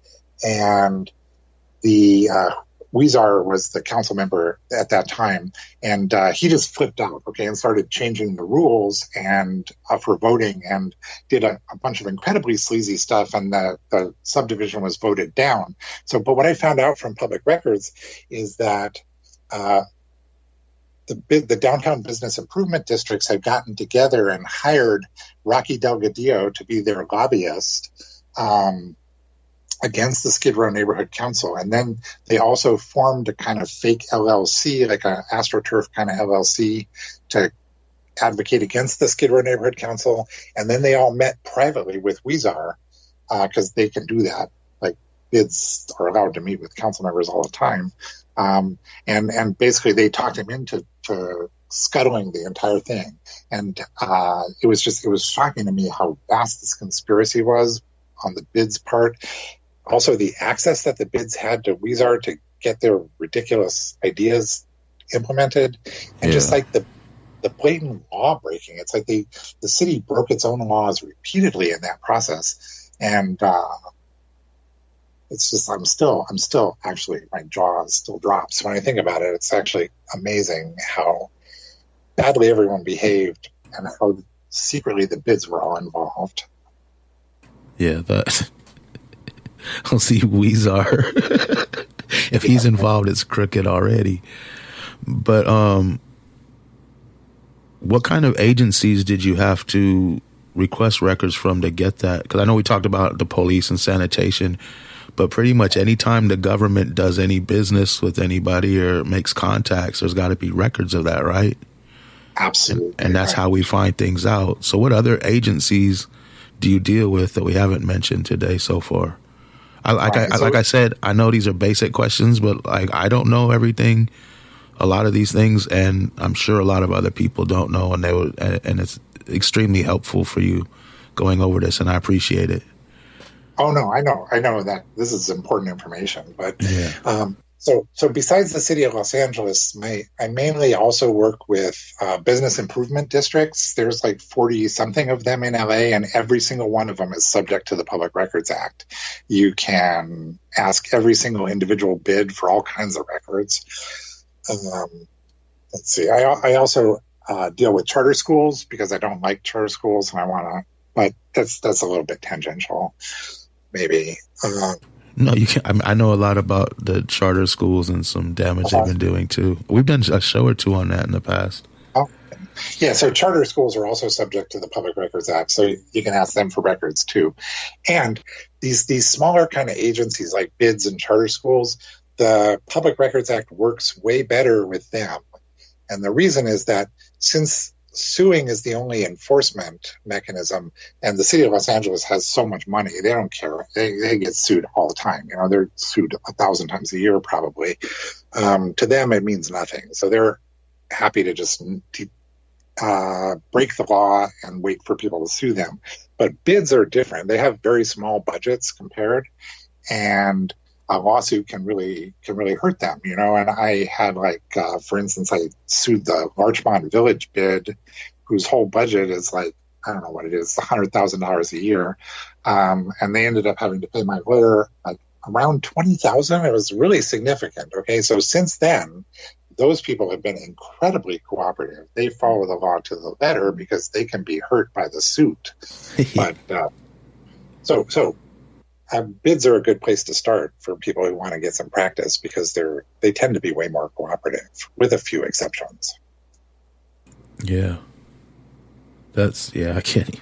Speaker 3: and the Weezer was the council member at that time, and he just flipped out, and started changing the rules and for voting, and did a bunch of incredibly sleazy stuff, and the subdivision was voted down. But what I found out from public records is that the downtown business improvement districts had gotten together and hired Rocky Delgadillo to be their lobbyist against the Skid Row Neighborhood Council. And then they also formed a kind of fake LLC, like an AstroTurf kind of LLC, to advocate against the Skid Row Neighborhood Council. And then they all met privately with Weezer, because they can do that. Like, bids are allowed to meet with council members all the time. And basically they talked him into scuttling the entire thing. And it was shocking to me how vast this conspiracy was on the bids part. Also, the access that the bids had to Weezer to get their ridiculous ideas implemented, and just like the blatant law breaking. It's like the city broke its own laws repeatedly in that process, and it's just I'm still actually, my jaw still drops when I think about it. It's actually amazing how badly everyone behaved and how secretly the bids were all involved.
Speaker 2: Yeah, I'll see Weezer. If he's involved, it's crooked already. But what kind of agencies did you have to request records from to get that? Because I know we talked about the police and sanitation, but pretty much any time the government does any business with anybody or makes contacts, there's got to be records of that, right?
Speaker 3: Absolutely.
Speaker 2: And that's how we find things out. So what other agencies do you deal with that we haven't mentioned today so far? Like I said, I know these are basic questions, but I don't know everything, a lot of these things, and I'm sure a lot of other people don't know, and it's extremely helpful for you going over this, and I appreciate it.
Speaker 3: Oh no, I know that this is important information, but
Speaker 2: yeah.
Speaker 3: So besides the city of Los Angeles, I mainly also work with business improvement districts. There's like 40 something of them in LA, and every single one of them is subject to the Public Records Act. You can ask every single individual bid for all kinds of records. Let's see. I also deal with charter schools because I don't like charter schools, and but that's a little bit tangential, maybe.
Speaker 2: No, you can't. I know a lot about the charter schools and some damage they've been doing too. We've done a show or two on that in the past.
Speaker 3: Oh, yeah. So charter schools are also subject to the Public Records Act, so you can ask them for records too. And these smaller kind of agencies like bids and charter schools, the Public Records Act works way better with them. And the reason is that since suing is the only enforcement mechanism, and the city of Los Angeles has so much money, they don't care. They get sued all the time. They're sued 1,000 times a year probably. To them, it means nothing. So they're happy to just break the law and wait for people to sue them. But bids are different. They have very small budgets compared, and a lawsuit can really hurt them, and I had for instance, I sued the Larchmont Village bid, whose whole budget is I don't know what it is, $100,000 a year. And they ended up having to pay my lawyer around $20,000. It was really significant. Okay. So since then, those people have been incredibly cooperative. They follow the law to the letter because they can be hurt by the suit. But, so bids are a good place to start for people who want to get some practice because they tend to be way more cooperative, with a few exceptions.
Speaker 2: Yeah. I can't.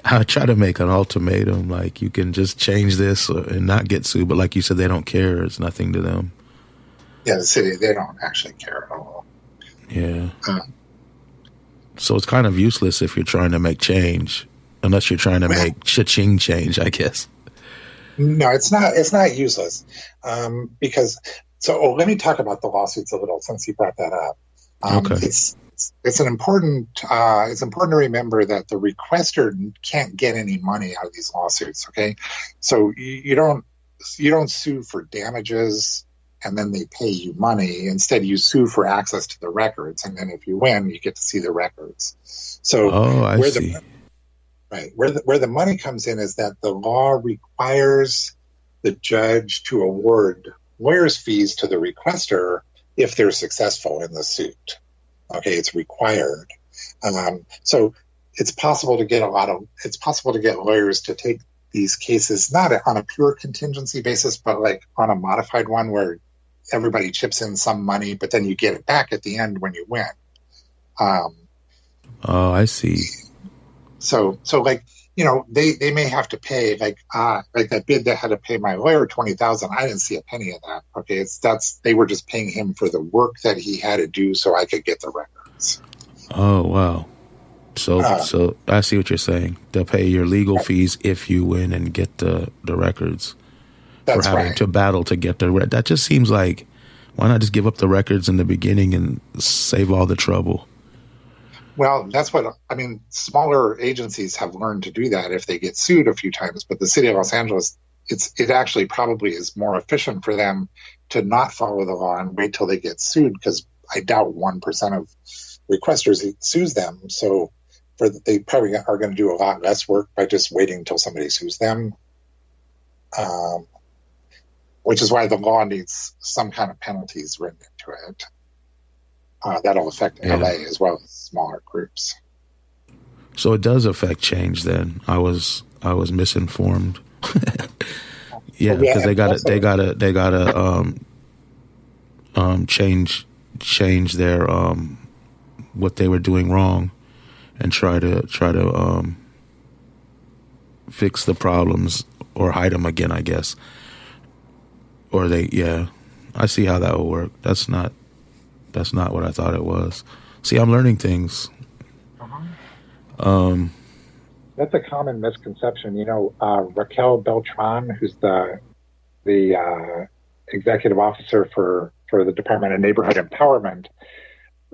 Speaker 2: I try to make an ultimatum, like you can just change this and not get sued, but like you said, they don't care. It's nothing to them.
Speaker 3: Yeah, the city, they don't actually care at all.
Speaker 2: Yeah. So it's kind of useless if you're trying to make change. Unless you're trying to make cha-ching change, I guess.
Speaker 3: No, it's not useless. Because let me talk about the lawsuits a little since you brought that up.
Speaker 2: Okay.
Speaker 3: It's important to remember that the requester can't get any money out of these lawsuits. Okay, so you don't sue for damages and then they pay you money. Instead, you sue for access to the records, and then if you win, you get to see the records. So
Speaker 2: I see.
Speaker 3: Where the money comes in is that the law requires the judge to award lawyers' fees to the requester if they're successful in the suit. Okay, it's required. So it's possible to get lawyers to take these cases not on a pure contingency basis, but like on a modified one where everybody chips in some money, but then you get it back at the end when you win.
Speaker 2: I see.
Speaker 3: So like, they may have to pay like that bid that had to pay my lawyer $20,000. I didn't see a penny of that. Okay, they were just paying him for the work that he had to do so I could get the records.
Speaker 2: Oh wow. So I see what you're saying. They'll pay your legal fees if you win and get the records. For having to battle to get the that just seems like, why not just give up the records in the beginning and save all the trouble?
Speaker 3: Well, that's what I mean. Smaller agencies have learned to do that if they get sued a few times. But the city of Los Angeles, it actually probably is more efficient for them to not follow the law and wait till they get sued, because I doubt 1% of requesters sues them. So they probably are going to do a lot less work by just waiting until somebody sues them. Which is why the law needs some kind of penalties written into it. That'll affect LA as well as smaller groups.
Speaker 2: So it does affect change then. I was misinformed. Because they gotta change their what they were doing wrong and try to fix the problems or hide them again, I guess. Or I see how that will work. That's not what I thought it was. See, I'm learning things.
Speaker 3: That's a common misconception. Raquel Beltran, who's the executive officer for the Department of Neighborhood Empowerment,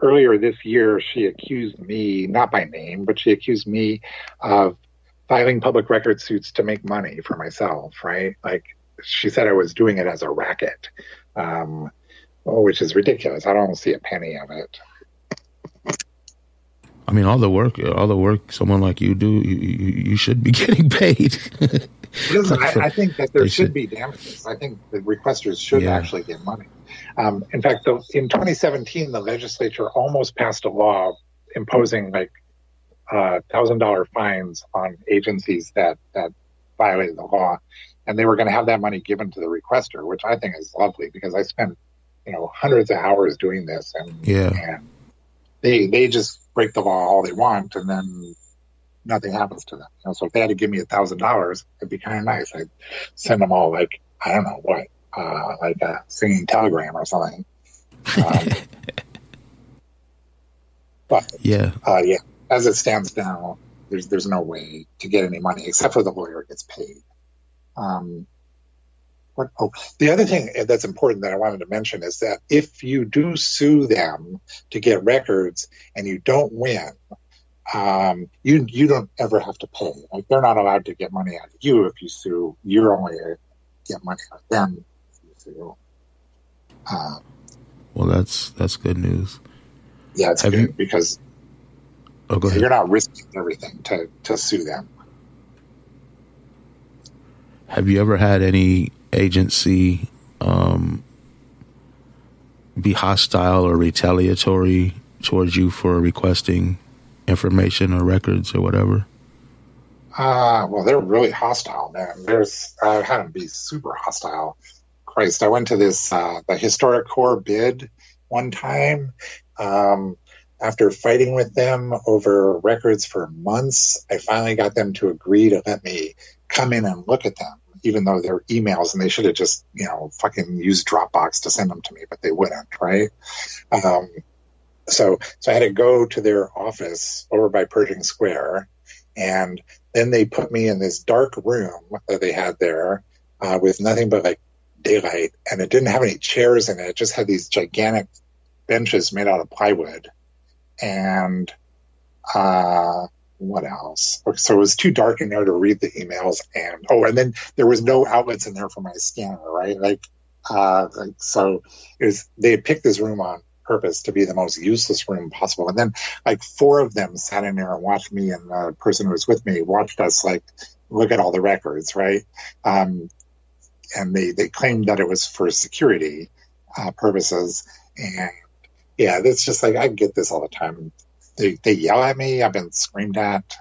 Speaker 3: earlier this year, she accused me, not by name, but she accused me of filing public record suits to make money for myself, right? Like, she said I was doing it as a racket, which is ridiculous. I don't see a penny of it.
Speaker 2: I mean, all the work someone like you do, you should be getting paid.
Speaker 3: Listen, I think that there should be damages. I think the requesters should actually get money. In fact, in 2017, the legislature almost passed a law imposing like $1,000 fines on agencies that violated the law. And they were going to have that money given to the requester, which I think is lovely, because I spent, hundreds of hours doing this, and they just break the law all they want, and then nothing happens to them. So if they had to give me $1,000, it'd be kind of nice. I'd send them all like, I don't know what, like a singing telegram or something. But as it stands now, there's no way to get any money except for the lawyer gets paid. The other thing that's important that I wanted to mention is that if you do sue them to get records and you don't win, you don't ever have to pay. Like, they're not allowed to get money out of you if you sue. You're only get money out of them if you sue.
Speaker 2: Well, that's good news.
Speaker 3: Yeah, it's good because
Speaker 2: go ahead.
Speaker 3: You're not risking everything to sue them.
Speaker 2: Have you ever had any agency be hostile or retaliatory towards you for requesting information or records or whatever?
Speaker 3: Well, they're really hostile, man. I had them be super hostile. Christ, I went to this the historic core bid one time. After fighting with them over records for months, I finally got them to agree to let me come in and look at them, even though they're emails, and they should have just, fucking used Dropbox to send them to me, but they wouldn't, right? So I had to go to their office over by Pershing Square, and then they put me in this dark room that they had there with nothing but like daylight, and it didn't have any chairs in it. It just had these gigantic benches made out of plywood. And what else? So it was too dark in there to read the emails, and then there was no outlets in there for my scanner, right? Like, So they had picked this room on purpose to be the most useless room possible. And then like 4 of them sat in there and watched me, and the person who was with me watched us like look at all the records, right? And they claimed that it was for security purposes. And yeah, it's just like, I get this all the time. They yell at me. I've been screamed at.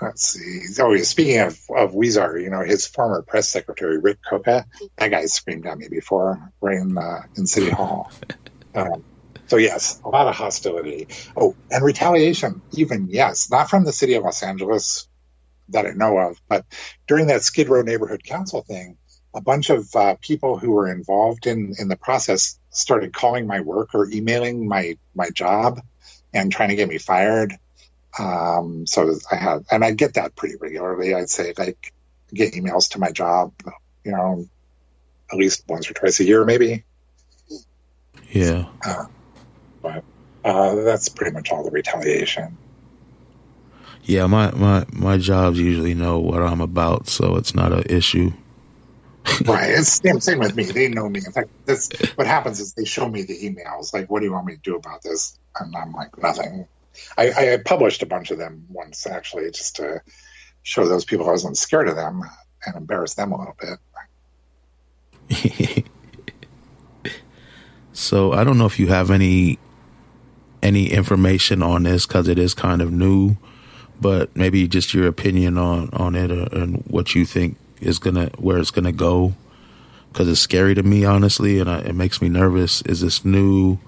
Speaker 3: Let's see. Oh, yeah, speaking of Weezer, his former press secretary, Rick Coca, that guy screamed at me before, right in City Hall. So, yes, a lot of hostility. Oh, and retaliation, even, yes, not from the city of Los Angeles that I know of, but during that Skid Row Neighborhood Council thing, a bunch of people who were involved in the process started calling my work or emailing my job and trying to get me fired. So I get that pretty regularly. I'd say like get emails to my job, at least once or twice a year, maybe.
Speaker 2: Yeah.
Speaker 3: But that's pretty much all the retaliation.
Speaker 2: Yeah, my jobs usually know what I'm about, so it's not an issue.
Speaker 3: Right. It's same with me. They know me. In fact, that's what happens is they show me the emails. Like, what do you want me to do about this? And I'm like, nothing. I published a bunch of them once, actually, just to show those people I wasn't scared of them and embarrass them a little bit.
Speaker 2: So I don't know if you have any information on this, because it is kind of new, but maybe just your opinion on it, and what you think is where it's gonna go, because it's scary to me, honestly, and it makes me nervous. Is these new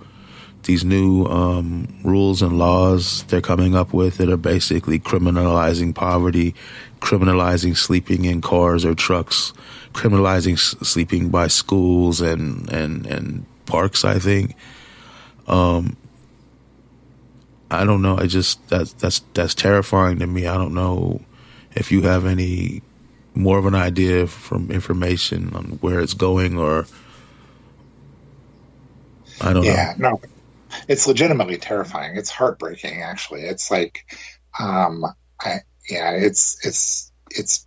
Speaker 2: rules and laws they're coming up with that are basically criminalizing poverty, criminalizing sleeping in cars or trucks, criminalizing sleeping by schools and parks, I think. I don't know. That's terrifying to me. I don't know if you have any more of an idea from information on where it's going, or I don't know.
Speaker 3: Yeah, no. It's legitimately terrifying. It's heartbreaking, actually. It's like, it's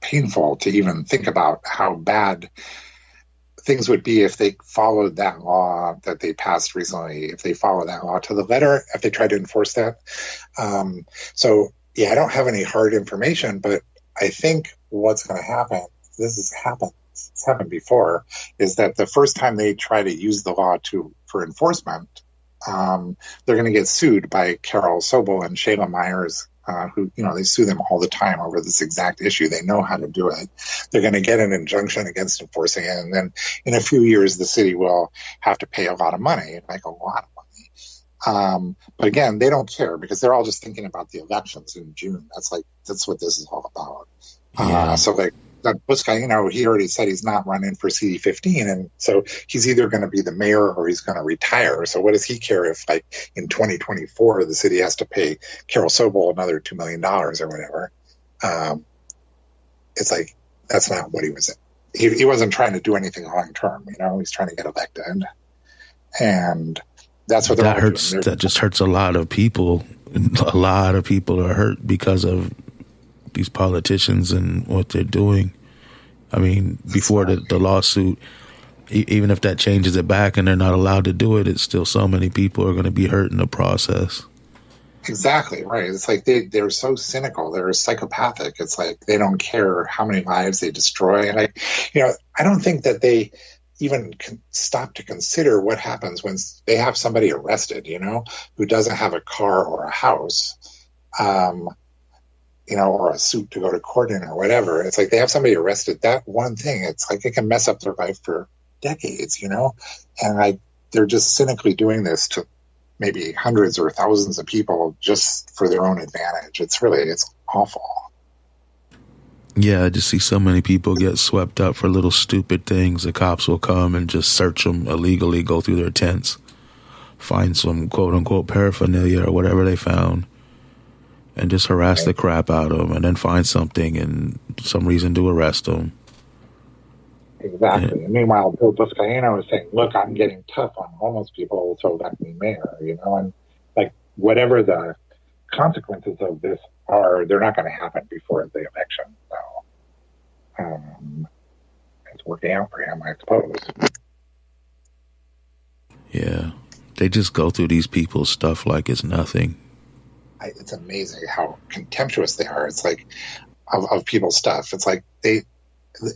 Speaker 3: painful to even think about how bad things would be if they followed that law that they passed recently, if they follow that law to the letter, if they try to enforce that. So, yeah, I don't have any hard information, but I think what's going to happen, it's happened before, is that the first time they try to use the law for enforcement, they're going to get sued by Carol Sobel and Shayla Myers, who, they sue them all the time over this exact issue. They know how to do it. They're going to get an injunction against enforcing it. And then in a few years, the city will have to pay a lot of money, like a lot of money. But again, they don't care, because they're all just thinking about the elections in June. That's what this is all about.
Speaker 2: Yeah.
Speaker 3: So like, that Bush guy, he already said he's not running for CD15, and so he's either going to be the mayor or he's going to retire. So what does he care if, like, in 2024 the city has to pay Carol Sobel another $2 million or whatever? It's like, that's not what he was. He wasn't trying to do anything long term. He's trying to get elected, and that's what
Speaker 2: that hurts. That just hurts a lot of people. A lot of people are hurt because of these politicians and what they're doing. I mean, before the lawsuit, even if that changes it back and they're not allowed to do it, it's still so many people are going to be hurt in the process.
Speaker 3: Exactly, right. It's like they're so cynical. They're psychopathic. It's like they don't care how many lives they destroy. And I don't think that they even stop to consider what happens when they have somebody arrested, who doesn't have a car or a house, or a suit to go to court in or whatever. It's like they have somebody arrested. That one thing, it's like it can mess up their life for decades, and they're just cynically doing this to maybe hundreds or thousands of people just for their own advantage. It's awful.
Speaker 2: Yeah, I just see so many people get swept up for little stupid things. The cops will come and just search them illegally, go through their tents, find some quote unquote paraphernalia or whatever they found, and just harass the crap out of them, and then find something and some reason to arrest them.
Speaker 3: Exactly. And meanwhile, Bill Buscaino is saying, look, I'm getting tough on homeless people, so let me mayor, and like whatever the consequences of this are, they're not going to happen before the election. So it's working out for him, I suppose.
Speaker 2: Yeah. They just go through these people's stuff like it's nothing.
Speaker 3: It's amazing how contemptuous they are. It's like of people's stuff. It's like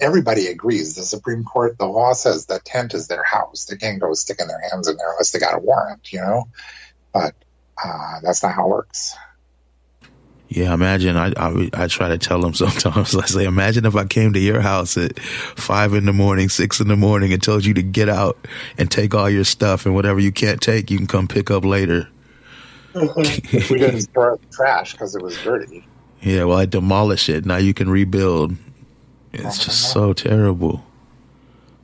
Speaker 3: everybody agrees. The Supreme Court, the law says that tent is their house. They can't go sticking their hands in there unless they got a warrant, But that's not how it works.
Speaker 2: Yeah, imagine I try to tell them sometimes. I say, imagine if I came to your house at 5 a.m, 6 a.m, and told you to get out and take all your stuff, and whatever you can't take, you can come pick up later.
Speaker 3: We didn't throw out the trash because it was dirty.
Speaker 2: Yeah, well, I demolish it. Now you can rebuild. It's just so terrible.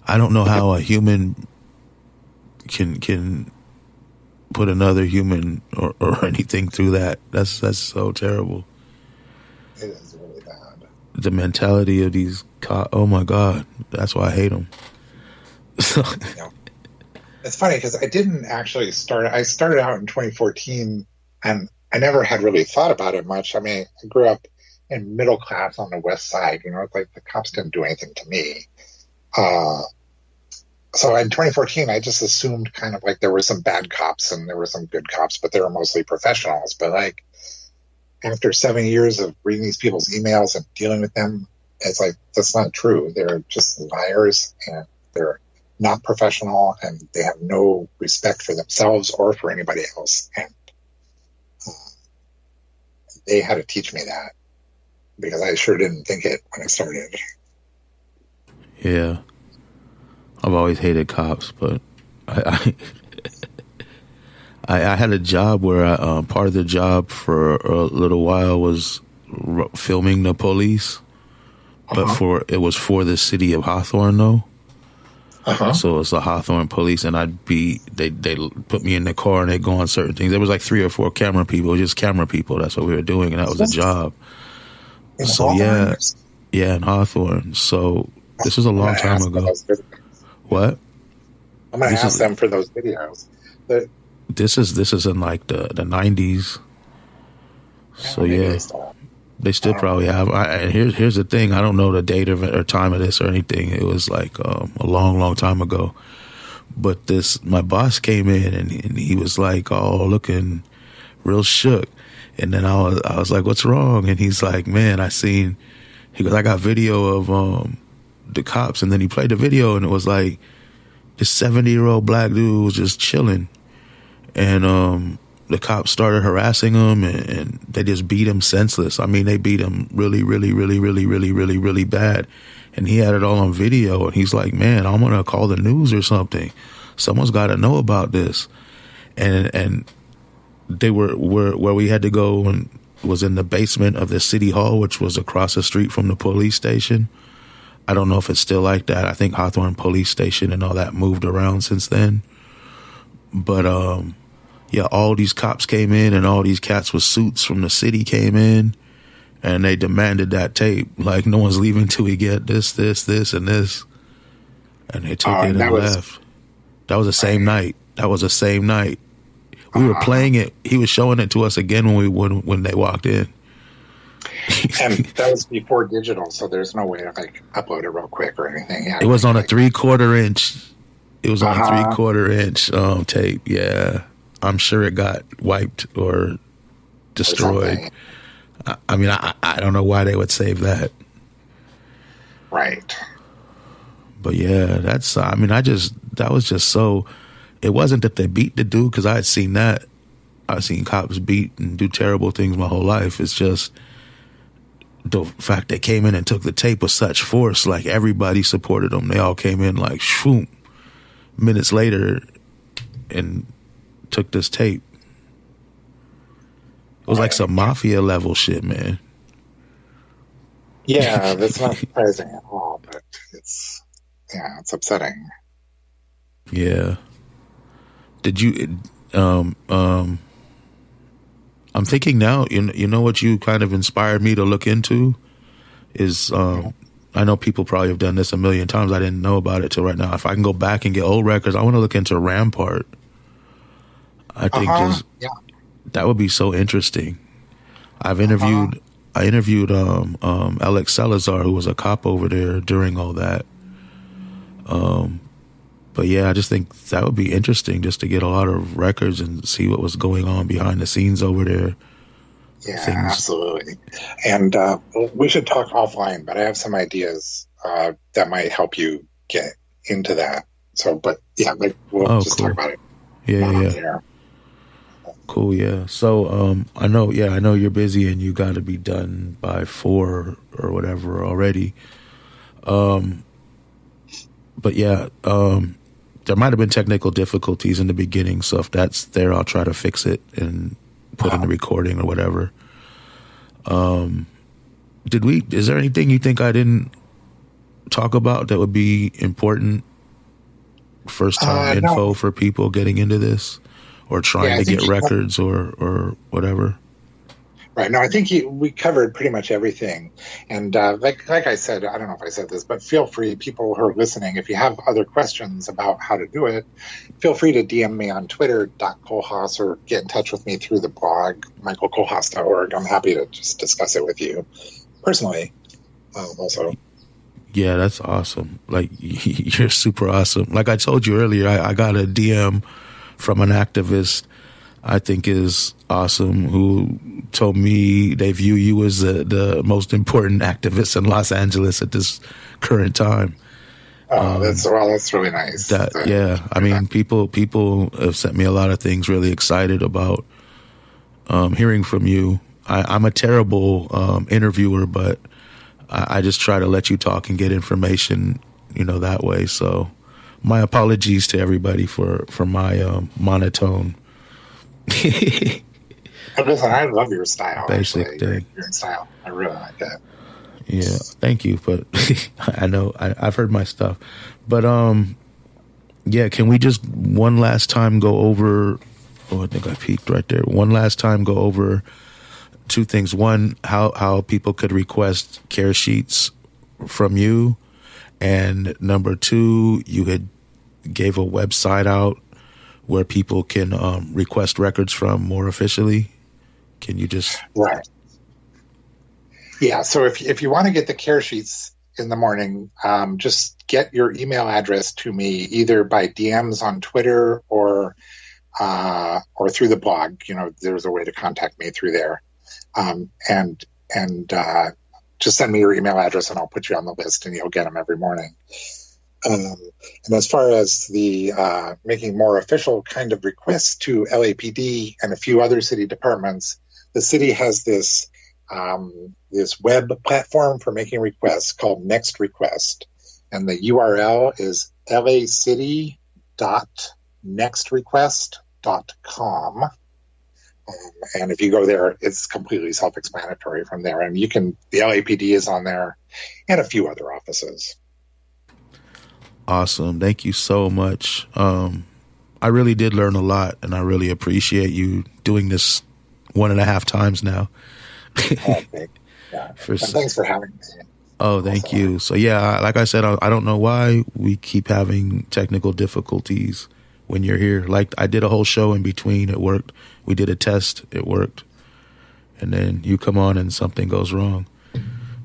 Speaker 2: I don't know how a human can put another human or anything through that. That's so terrible.
Speaker 3: It is really bad.
Speaker 2: The mentality of these oh my God, that's why I hate them.
Speaker 3: It's funny because I didn't actually start. I started out in 2014, and I never had really thought about it much. I mean, I grew up in middle class on the West Side. It's like the cops didn't do anything to me. So in 2014, I just assumed kind of like there were some bad cops and there were some good cops, but they were mostly professionals. But like after 7 years of reading these people's emails and dealing with them, it's like, that's not true. They're just liars, and they're not professional, and they have no respect for themselves or for anybody else. And they had to teach me that, because I sure didn't think it when I started.
Speaker 2: Yeah. I've always hated cops, but I had a job where part of the job for a little while was filming the police, but it was for the city of Hawthorne, though. So it's the Hawthorne police, and they put me in the car and they go on certain things. There was like 3 or 4 camera people, just camera people. That's what we were doing, and that was a job. So yeah, in Hawthorne. So this was a long time ago. What?
Speaker 3: I'm going to ask them for those videos.
Speaker 2: This is in like the 90s. So yeah, they still probably have. And here's the thing. I don't know the date or time of this or anything. It was like a long time ago. But my boss came in and he was like, oh, looking real shook. And then I was like, what's wrong? And he's like, man, he goes, I got video of the cops. And then he played the video, and it was like this 70-year-old black dude was just chilling, and the cops started harassing him, and they just beat him senseless. I mean, they beat him really, really, really, really, really, really, really bad, and he had it all on video. And he's like, man, I'm gonna call the news or something. Someone's got to know about this. And they were where we had to go, and was in the basement of the city hall, which was across the street from the police station. I don't know if it's still like that. I think Hawthorne Police Station and all that moved around since then. But yeah, all these cops came in, and all these cats with suits from the city came in, and they demanded that tape. Like, no one's leaving till we get this, and this. And they took it and left. That was the same night. We were playing it. He was showing it to us again when they walked in.
Speaker 3: And that was before digital, so there's no way to like upload it real quick or anything. Yeah,
Speaker 2: it was on a 3/4 inch. It was on a 3/4 inch tape. Yeah, I'm sure it got wiped or destroyed. I mean, I don't know why they would save that.
Speaker 3: Right.
Speaker 2: But yeah, that was just so. It wasn't that they beat the dude, because I had seen that. I've seen cops beat and do terrible things my whole life. It's just the fact they came in and took the tape with such force. Like, everybody supported them. They all came in like, shoom, minutes later, and took this tape. It was like some mafia level shit, man.
Speaker 3: Yeah, that's not surprising at all, but it's upsetting.
Speaker 2: Yeah. Did you, I'm thinking now, you know what you kind of inspired me to look into is, I know people probably have done this a million times. I didn't know about it till right now. If I can go back and get old records, I want to look into Rampart. I think that would be so interesting. I interviewed Alex Salazar, who was a cop over there during all that. But yeah, I just think that would be interesting just to get a lot of records and see what was going on behind the scenes over there.
Speaker 3: Yeah, absolutely. And we should talk offline, but I have some ideas that might help you get into that. So, but yeah, like we'll just talk about it.
Speaker 2: Yeah. Cool. Yeah. So, I know you're busy and you got to be done by 4 or whatever already. But yeah, there might have been technical difficulties in the beginning. So if that's there, I'll try to fix it and put in the recording or whatever. Is there anything you think I didn't talk about that would be important first time info for people getting into this or trying to get records or whatever?
Speaker 3: Right. No, I think we covered pretty much everything. And like I said, I don't know if I said this, but feel free, people who are listening, if you have other questions about how to do it, feel free to DM me on Twitter.Kohlhaas or get in touch with me through the blog, michaelkohlhaas.org. I'm happy to just discuss it with you personally also.
Speaker 2: Yeah, that's awesome. Like, you're super awesome. Like I told you earlier, I got a DM from an activist I think is awesome, who told me they view you as the most important activist in Los Angeles at this current time.
Speaker 3: Oh, that's really nice.
Speaker 2: Yeah, I mean, people have sent me a lot of things. Really excited about hearing from you. I'm a terrible interviewer, but I just try to let you talk and get information, that way. So, my apologies to everybody for my monotone.
Speaker 3: Listen, I love your style.
Speaker 2: Basic thing.
Speaker 3: Your style, I really like that.
Speaker 2: Yeah, thank you. But I know I've heard my stuff. But yeah, can we just one last time go over? Oh, I think I peeked right there. One last time go over 2 things. One, how people could request care sheets from you, and number 2, you had gave a website out where people can request records from more officially. Can you just...
Speaker 3: Right. Yeah, so if you want to get the care sheets in the morning, just get your email address to me either by DMs on Twitter or through the blog. There's a way to contact me through there. And just send me your email address and I'll put you on the list and you'll get them every morning. And as far as the making more official kind of requests to LAPD and a few other city departments, the city has this web platform for making requests called Next Request. And the URL is lacity.nextrequest.com. And if you go there, it's completely self-explanatory from there. And the LAPD is on there and a few other offices.
Speaker 2: Awesome. Thank you so much. I really did learn a lot, and I really appreciate you doing this 1.5 times now.
Speaker 3: Thanks for having me.
Speaker 2: Oh, thank you. So, yeah, like I said, I don't know why we keep having technical difficulties when you're here. Like, I did a whole show in between. It worked. We did a test. It worked. And then you come on and something goes wrong.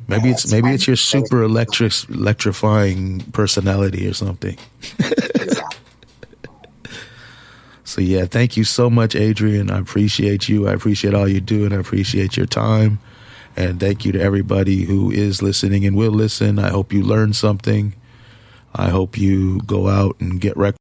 Speaker 2: Maybe it's your super electrifying personality or something. So yeah, thank you so much, Adrian. I appreciate you. I appreciate all you do, and I appreciate your time. And thank you to everybody who is listening and will listen. I hope you learned something. I hope you go out and get records.